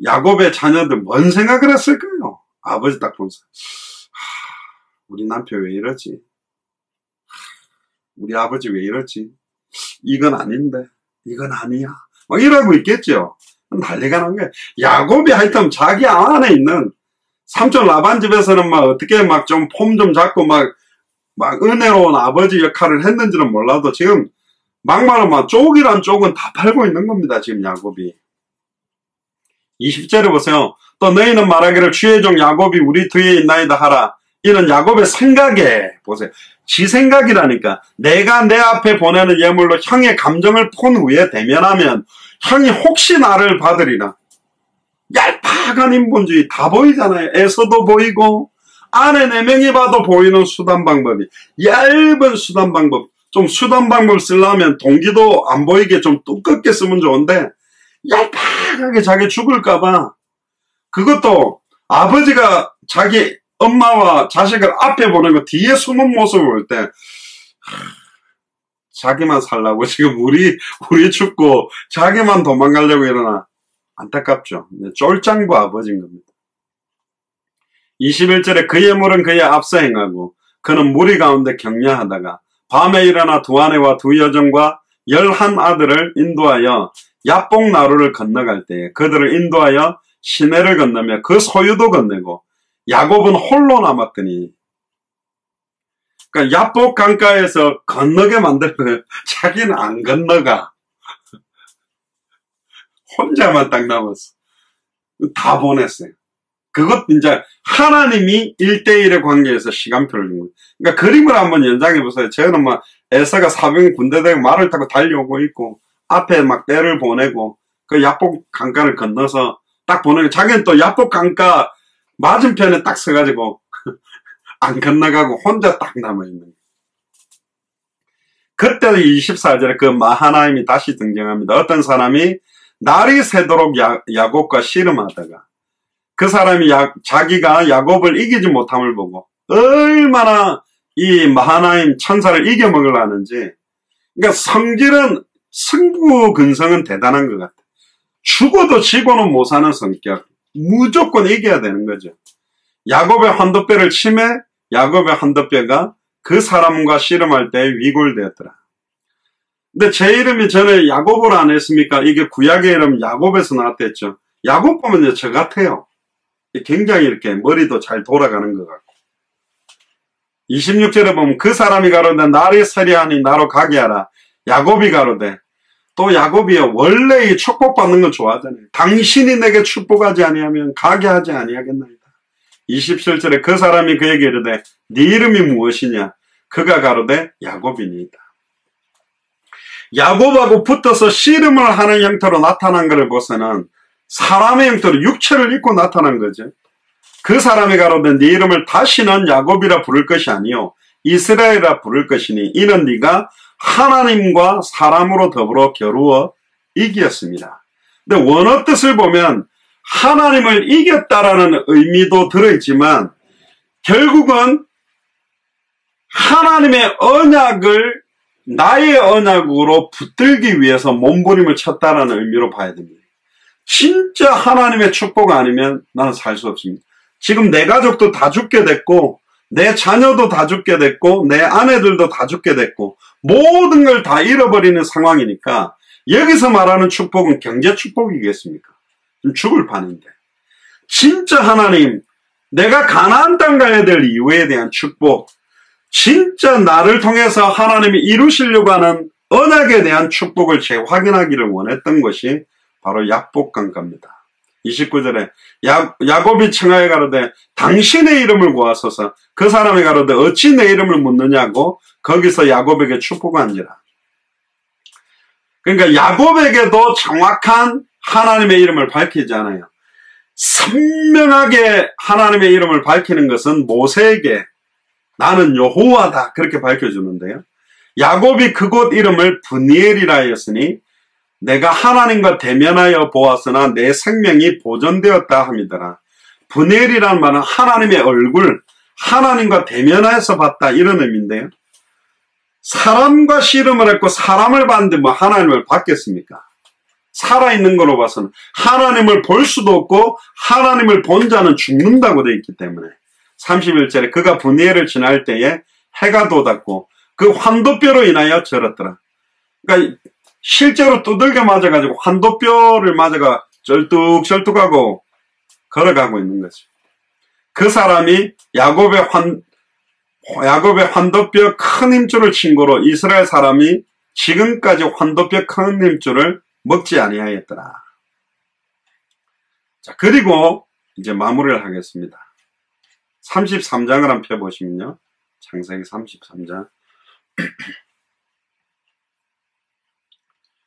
야곱의 자녀들 뭔 생각을 했을까요? 아버지 딱 보면서 우리 남편 왜 이러지? 우리 아버지 왜 이러지? 이건 아닌데 이건 아니야 막 이러고 있겠죠. 난리가 난 거예요. 야곱이 하여튼 자기 안에 있는 삼촌 라반 집에서는 막 어떻게 막 좀 폼 좀 잡고 막 은혜로운 아버지 역할을 했는지는 몰라도 지금 막말로 막 쪽이란 쪽은 다 팔고 있는 겁니다. 지금 야곱이. 20절에 보세요. 또 너희는 말하기를 주의 종 야곱이 우리 뒤에 있나이다 하라. 이는 야곱의 생각에 보세요. 지 생각이라니까. 내가 내 앞에 보내는 예물로 형의 감정을 폰 후에 대면하면 형이 혹시 나를 받으리라. 얄팍한 인본주의 다 보이잖아요. 에서도 보이고 아내 4명이 봐도 보이는 수단 방법이 얇은 수단 방법. 좀 수단 방법 쓰려면 동기도 안 보이게 좀 두껍게 쓰면 좋은데 얄팍하게 자기 죽을까봐 그것도 아버지가 자기 엄마와 자식을 앞에 보내고 뒤에 숨은 모습을 볼 때 자기만 살라고 지금 우리 죽고 자기만 도망가려고 이러나 안타깝죠. 쫄짱구 아버지인 겁니다. 21절에 그의 물은 그의 앞서 행하고 그는 무리 가운데 격려하다가 밤에 일어나 2 아내와 2 여종과 11아들을 인도하여 야복 나루를 건너갈 때에 그들을 인도하여 시내를 건너며 그 소유도 건네고 야곱은 홀로 남았더니 그러니까 야복 강가에서 건너게 만들면 자기는 안 건너가. 혼자만 딱 남았어. 다 보냈어요. 그것 이제 하나님이 1대1의 관계에서 시간표를 준 거예요. 그러니까 그림을 한번 연장해 보세요. 저는 막 에서가 사병이 군대 되고 말을 타고 달려오고 있고 앞에 막 떼를 보내고 그 야복 강가를 건너서 딱 보내고 자기는 또 야복 강가 맞은편에 딱 서가지고 안 건너가고 혼자 딱 남아있는 거예요. 그때 24절에 그 마하나임이 다시 등장합니다. 어떤 사람이 날이 새도록 야곱과 씨름하다가 그 사람이 자기가 야곱을 이기지 못함을 보고 얼마나 이 마하나임 천사를 이겨먹으려 하는지. 그러니까 성질은 승부 근성은 대단한 것 같아. 죽어도 지고는 못 사는 성격. 무조건 이겨야 되는 거죠. 야곱의 환도뼈를 치매 야곱의 환도뼈가 그 사람과 씨름할 때 위골되었더라. 근데 제 이름이 전에 야곱을 안 했습니까? 이게 구약의 이름 야곱에서 나왔댔죠. 야곱 보면 저 같아요. 굉장히 이렇게 머리도 잘 돌아가는 것 같고. 26절에 보면 그 사람이 가로되 날이 서리하니 나로 가게 하라. 야곱이 가로되 또 야곱이요 원래 이 축복받는 건 좋아하잖아요. 당신이 내게 축복하지 아니하면 가게 하지 아니하겠나이다. 27절에 그 사람이 그에게 이르되 네 이름이 무엇이냐? 그가 가로되 야곱이니이다. 야곱하고 붙어서 씨름을 하는 형태로 나타난 것을 보서는 사람의 형태로 육체를 입고 나타난 거죠. 그 사람이 가로되 네 이름을 다시는 야곱이라 부를 것이 아니요 이스라엘이라 부를 것이니 이는 네가 하나님과 사람으로 더불어 겨루어 이겼습니다. 근데 원어 뜻을 보면 하나님을 이겼다라는 의미도 들어있지만 결국은 하나님의 언약을 나의 언약으로 붙들기 위해서 몸부림을 쳤다라는 의미로 봐야 됩니다. 진짜 하나님의 축복 아니면 나는 살 수 없습니다. 지금 내 가족도 다 죽게 됐고 내 자녀도 다 죽게 됐고 내 아내들도 다 죽게 됐고 모든 걸 다 잃어버리는 상황이니까 여기서 말하는 축복은 경제 축복이겠습니까? 좀 죽을 판인데 진짜 하나님 내가 가나안 땅 가야 될 이유에 대한 축복 진짜 나를 통해서 하나님이 이루시려고 하는 언약에 대한 축복을 재확인하기를 원했던 것이 바로 약복강가입니다. 29절에 야곱이 청하여 가로되 당신의 이름을 구하소서 그 사람이 가로되 어찌 내 이름을 묻느냐고 거기서 야곱에게 축복한지라. 그러니까 야곱에게도 정확한 하나님의 이름을 밝히지 않아요. 선명하게 하나님의 이름을 밝히는 것은 모세에게 나는 여호와다 그렇게 밝혀주는데요. 야곱이 그곳 이름을 브니엘이라 하였으니 내가 하나님과 대면하여 보았으나 내 생명이 보존되었다 함이더라. 브니엘이라는 말은 하나님의 얼굴, 하나님과 대면하여서 봤다 이런 의미인데요. 사람과 씨름을 했고 사람을 봤는데 뭐 하나님을 봤겠습니까? 살아있는 거로 봐서는 하나님을 볼 수도 없고 하나님을 본 자는 죽는다고 되어 있기 때문에 31절에 그가 브니엘을 지날 때에 해가 돋았고 그 환도뼈로 인하여 절었더라. 그러니까 실제로 두들겨 맞아가지고 환도뼈를 맞아가 쩔뚝쩔뚝하고 걸어가고 있는 거죠. 그 사람이 야곱의 환도뼈 큰 힘줄을 친 거로 이스라엘 사람이 지금까지 환도뼈 큰 힘줄을 먹지 아니하였더라. 자, 그리고 이제 마무리를 하겠습니다. 33장을 한번 펴보시면요. 창세기 33장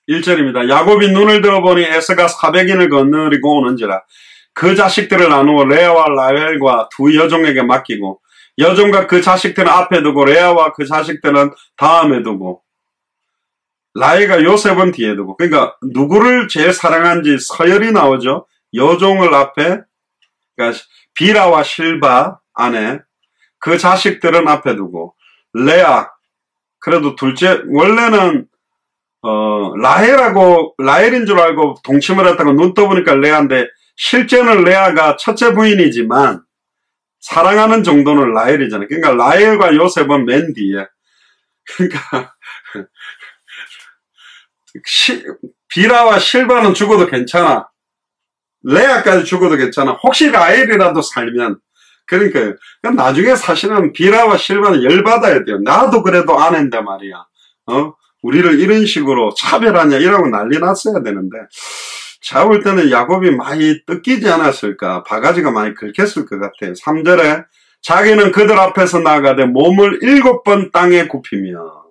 1절입니다. 야곱이 눈을 들어보니 에서가 400인을 거느리고 오는지라. 그 자식들을 나누어 레아와 라헬과 두 여종에게 맡기고 여종과 그 자식들은 앞에 두고 레아와 그 자식들은 다음에 두고 라헬과 요셉은 뒤에 두고. 그러니까 누구를 제일 사랑한지 서열이 나오죠. 여종을 앞에, 그러니까 비라와 실바 안에, 그 자식들은 앞에 두고 레아, 그래도 둘째, 원래는 라헬인 줄 알고 동침을 했다가 눈 떠보니까 레아인데 실제는 레아가 첫째 부인이지만 사랑하는 정도는 라헬이잖아요. 그러니까 라헬과 요셉은 맨 뒤에. 그러니까 비라와 실바는 죽어도 괜찮아. 레아까지 죽어도 괜찮아. 혹시 라헬이라도 살면. 그러니까 나중에 사실은 비라와 실바는 열받아야 돼요. 나도 그래도 아내인데 말이야. 우리를 이런 식으로 차별하냐 이러고 난리 났어야 되는데 제가 볼 때는 야곱이 많이 뜯기지 않았을까, 바가지가 많이 긁혔을 것 같아요. 3절에 자기는 그들 앞에서 나가되 몸을 7번 땅에 굽히며,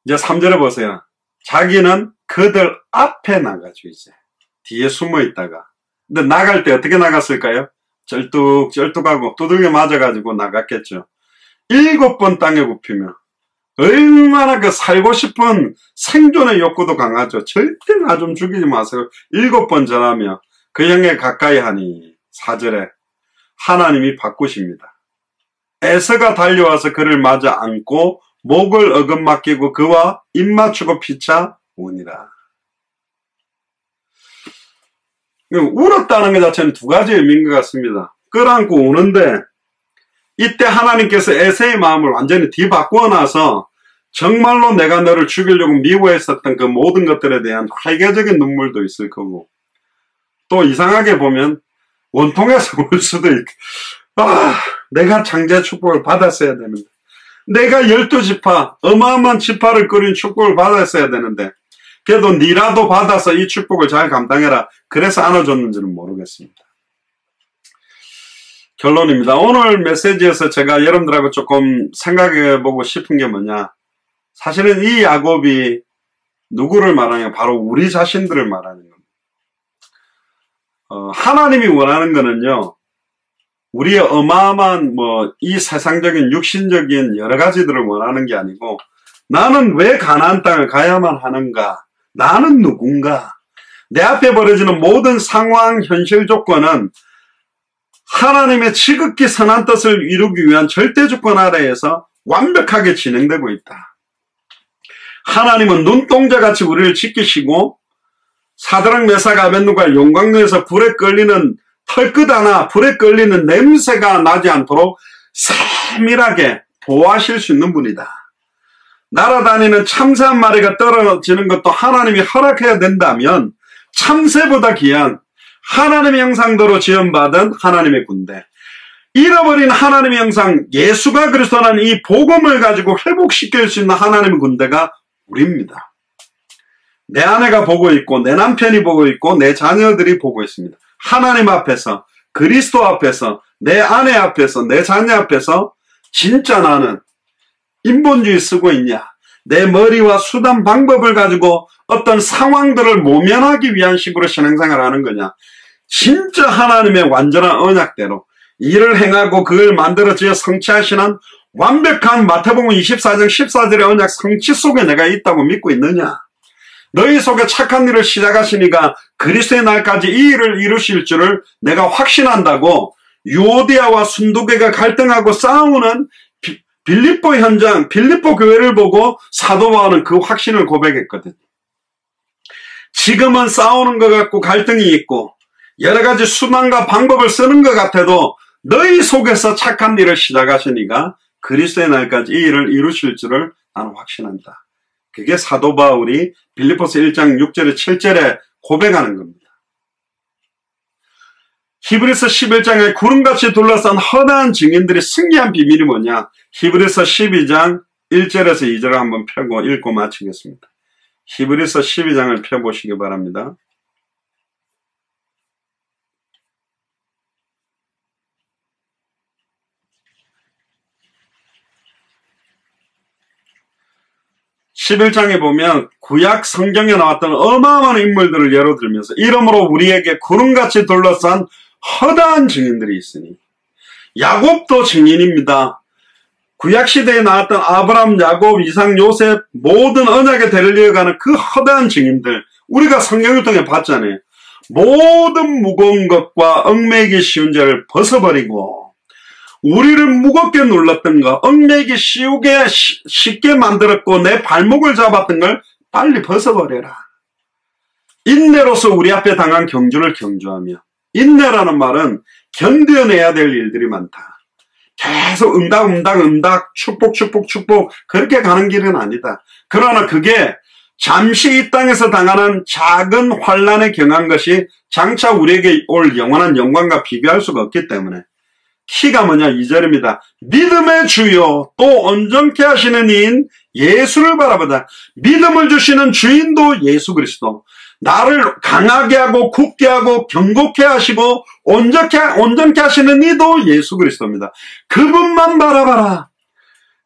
이제 3절에 보세요. 자기는 그들 앞에 나가죠. 이제 뒤에 숨어 있다가, 근데 나갈 때 어떻게 나갔을까요? 쩔뚝쩔뚝하고 두들겨 맞아가지고 나갔겠죠. 7번 땅에 굽히며, 얼마나 그 살고 싶은 생존의 욕구도 강하죠. 절대 나 좀 죽이지 마세요. 7번 전하며 그 형에 가까이 하니 4절에 하나님이 바꾸십니다. 에서가 달려와서 그를 맞아 안고 목을 어금맞기고 그와 입 맞추고 피차 우니라. 울었다는 것 자체는 두 가지 의미인 것 같습니다. 끌어안고 우는데 이때 하나님께서 에서의 마음을 완전히 뒤바꾸어 놔서 정말로 내가 너를 죽이려고 미워했었던 그 모든 것들에 대한 회개적인 눈물도 있을 거고, 또 이상하게 보면 원통해서 울 수도 있고, 내가 창조의 축복을 받았어야 되는데, 내가 12지파 어마어마한 지파를 꾸린 축복을 받았어야 되는데 그래도 니라도 받아서 이 축복을 잘 감당해라 그래서 안아줬는지는 모르겠습니다. 결론입니다. 오늘 메시지에서 제가 여러분들하고 조금 생각해보고 싶은 게 뭐냐. 사실은 이 야곱이 누구를 말하냐? 바로 우리 자신들을 말하는 겁니다. 하나님이 원하는 거는요, 우리의 어마어마한 이 세상적인 육신적인 여러 가지들을 원하는 게 아니고, 나는 왜 가나안 땅을 가야만 하는가? 나는 누군가? 내 앞에 벌어지는 모든 상황, 현실 조건은 하나님의 지극히 선한 뜻을 이루기 위한 절대 조건 아래에서 완벽하게 진행되고 있다. 하나님은 눈동자같이 우리를 지키시고 사드락 메삭 아벳느고가 용광로에서 불에 끌리는 털끝 하나, 불에 끌리는 냄새가 나지 않도록 세밀하게 보호하실 수 있는 분이다. 날아다니는 참새 한 마리가 떨어지는 것도 하나님이 허락해야 된다면 참새보다 귀한 하나님의 형상대로 지음받은 하나님의 군대, 잃어버린 하나님의 형상 예수가 그리스도라는 이 복음을 가지고 회복시킬 수 있는 하나님의 군대가 우리입니다. 내 아내가 보고 있고 내 남편이 보고 있고 내 자녀들이 보고 있습니다. 하나님 앞에서, 그리스도 앞에서, 내 아내 앞에서, 내 자녀 앞에서 진짜 나는 인본주의 쓰고 있냐, 내 머리와 수단 방법을 가지고 어떤 상황들을 모면하기 위한 식으로 신앙생활을 하는 거냐, 진짜 하나님의 완전한 언약대로 일을 행하고 그걸 만들어지어 성취하시는 완벽한 마태복음 24장 14절의 언약 성취 속에 내가 있다고 믿고 있느냐. 너희 속에 착한 일을 시작하시니까 그리스도의 날까지 이 일을 이루실 줄을 내가 확신한다고 유오디아와 순두개가 갈등하고 싸우는 빌립보 현장, 빌립보 교회를 보고 사도 바울은 그 확신을 고백했거든. 지금은 싸우는 것 같고 갈등이 있고 여러 가지 수단과 방법을 쓰는 것 같아도 너희 속에서 착한 일을 시작하시니까 그리스도의 날까지 이 일을 이루실 줄을 나는 확신한다. 그게 사도 바울이 빌립보서 1장 6절에 7절에 고백하는 겁니다. 히브리서 11장에 구름같이 둘러싼 허다한 증인들이 승리한 비밀이 뭐냐? 히브리서 12장 1절에서 2절을 한번 펴고 읽고 마치겠습니다. 히브리서 12장을 펴보시기 바랍니다. (11장에) 보면 구약 성경에 나왔던 어마어마한 인물들을 예로 들면서 이러므로 우리에게 구름같이 둘러싼 허다한 증인들이 있으니, 야곱도 증인입니다. 구약시대에 나왔던 아브라함, 야곱, 이삭, 요셉 모든 언약의 대를 이어가는 그 허다한 증인들, 우리가 성경을 통해 봤잖아요. 모든 무거운 것과 얽매이기 쉬운 죄를 벗어버리고 우리를 무겁게 눌렀던 거, 얽매이기 쉽게 만들었고 내 발목을 잡았던 걸 빨리 벗어버려라. 인내로서 우리 앞에 당한 경주를 경주하며, 인내라는 말은 견뎌내야 될 일들이 많다. 계속 응답 축복 그렇게 가는 길은 아니다. 그러나 그게 잠시 이 땅에서 당하는 작은 환난에 경한 것이 장차 우리에게 올 영원한 영광과 비교할 수가 없기 때문에 키가 뭐냐? 2절입니다. 믿음의 주요 또 온전케 하시는 이인 예수를 바라보자. 믿음을 주시는 주인도 예수 그리스도, 나를 강하게 하고 굳게 하고 견고케 하시고 온전케 하시는 이도 예수 그리스도입니다. 그분만 바라봐라.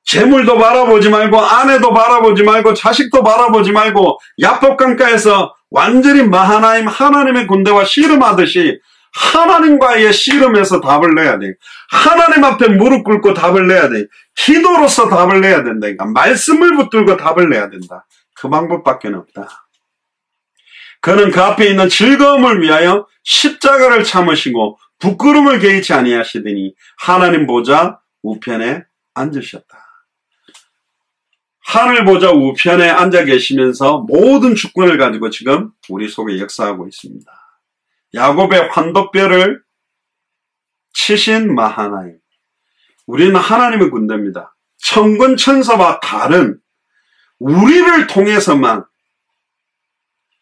재물도 바라보지 말고 아내도 바라보지 말고 자식도 바라보지 말고 야복강가에서 완전히 마하나임 하나님의 군대와 씨름하듯이 하나님과의 씨름에서 답을 내야 돼. 하나님 앞에 무릎 꿇고 답을 내야 돼. 기도로서 답을 내야 된다니까. 말씀을 붙들고 답을 내야 된다. 그 방법밖에 없다. 그는 그 앞에 있는 즐거움을 위하여 십자가를 참으시고 부끄러움을 개의치 아니하시더니 하나님 보좌 우편에 앉으셨다. 하늘 보좌 우편에 앉아 계시면서 모든 주권을 가지고 지금 우리 속에 역사하고 있습니다. 야곱의 환도뼈를 치신 마하나임. 우리는 하나님의 군대입니다. 천군 천사와 다른 우리를 통해서만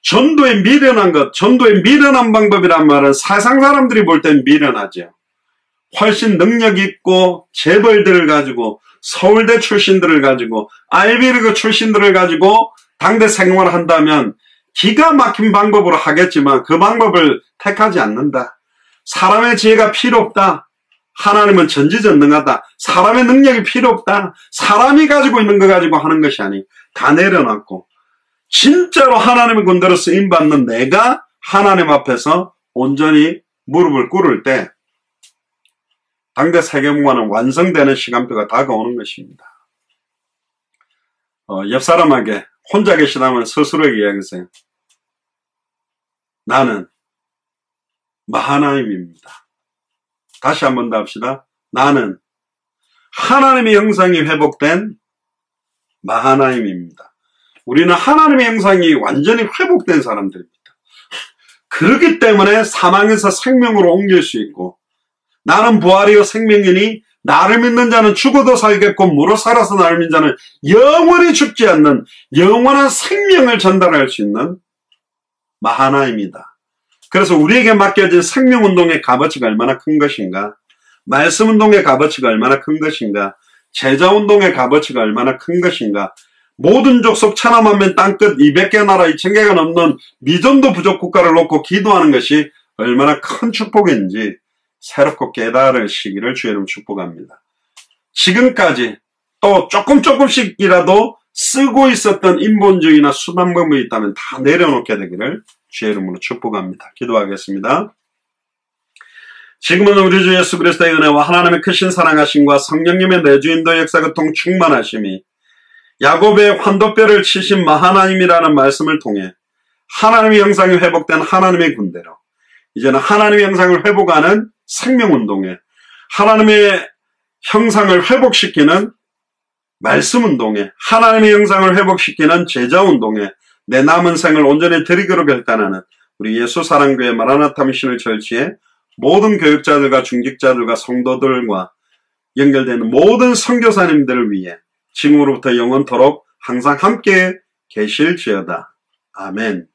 전도에 미련한 것, 전도에 미련한 방법이란 말은 세상 사람들이 볼 땐 미련하죠. 훨씬 능력 있고 재벌들을 가지고 서울대 출신들을 가지고 아이비리그 출신들을 가지고 당대 생활을 한다면 기가 막힌 방법으로 하겠지만 그 방법을 택하지 않는다. 사람의 지혜가 필요 없다. 하나님은 전지전능하다. 사람의 능력이 필요 없다. 사람이 가지고 있는 거 가지고 하는 것이 아니. 다 내려놨고 진짜로 하나님의 군대로 쓰임받는 내가 하나님 앞에서 온전히 무릎을 꿇을 때 당대 세계문화는 완성되는 시간표가 다가오는 것입니다. 옆 사람에게 혼자 계시다면 스스로에게 이야기하세요. 나는 마하나임입니다. 다시 한 번 더 합시다. 나는 하나님의 형상이 회복된 마하나임입니다. 우리는 하나님의 형상이 완전히 회복된 사람들입니다. 그렇기 때문에 사망에서 생명으로 옮길 수 있고 나는 부활이요 생명이니 나를 믿는 자는 죽어도 살겠고 무릇 살아서 나를 믿는 자는 영원히 죽지 않는 영원한 생명을 전달할 수 있는 마하나입니다. 그래서 우리에게 맡겨진 생명운동의 값어치가 얼마나 큰 것인가, 말씀운동의 값어치가 얼마나 큰 것인가, 제자운동의 값어치가 얼마나 큰 것인가, 모든 족속 천하만민 땅끝 200개 나라 2000개가 넘는 미전도 부족 국가를 놓고 기도하는 것이 얼마나 큰 축복인지 새롭고 깨달으시기를 주의 이름 축복합니다. 지금까지 또 조금씩이라도 쓰고 있었던 인본주의나 수단법이 있다면 다 내려놓게 되기를 주의 이름으로 축복합니다. 기도하겠습니다. 지금은 우리 주 예수 그리스도의 은혜와 하나님의 크신 사랑하심과 성령님의 내주인도 역사교통 충만하심이 야곱의 환도뼈를 치신 마하나임이라는 말씀을 통해 하나님의 형상이 회복된 하나님의 군대로 이제는 하나님의 형상을 회복하는 생명운동에 하나님의 형상을 회복시키는 말씀운동에 하나님의 형상을 회복시키는 제자운동에 내 남은 생을 온전히 드리기로 결단하는 우리 예수 사랑교회 마라나타 미션을 절치해 모든 교육자들과 중직자들과 성도들과 연결되는 모든 선교사님들을 위해 지금으로부터 영원토록 항상 함께 계실지어다. 아멘.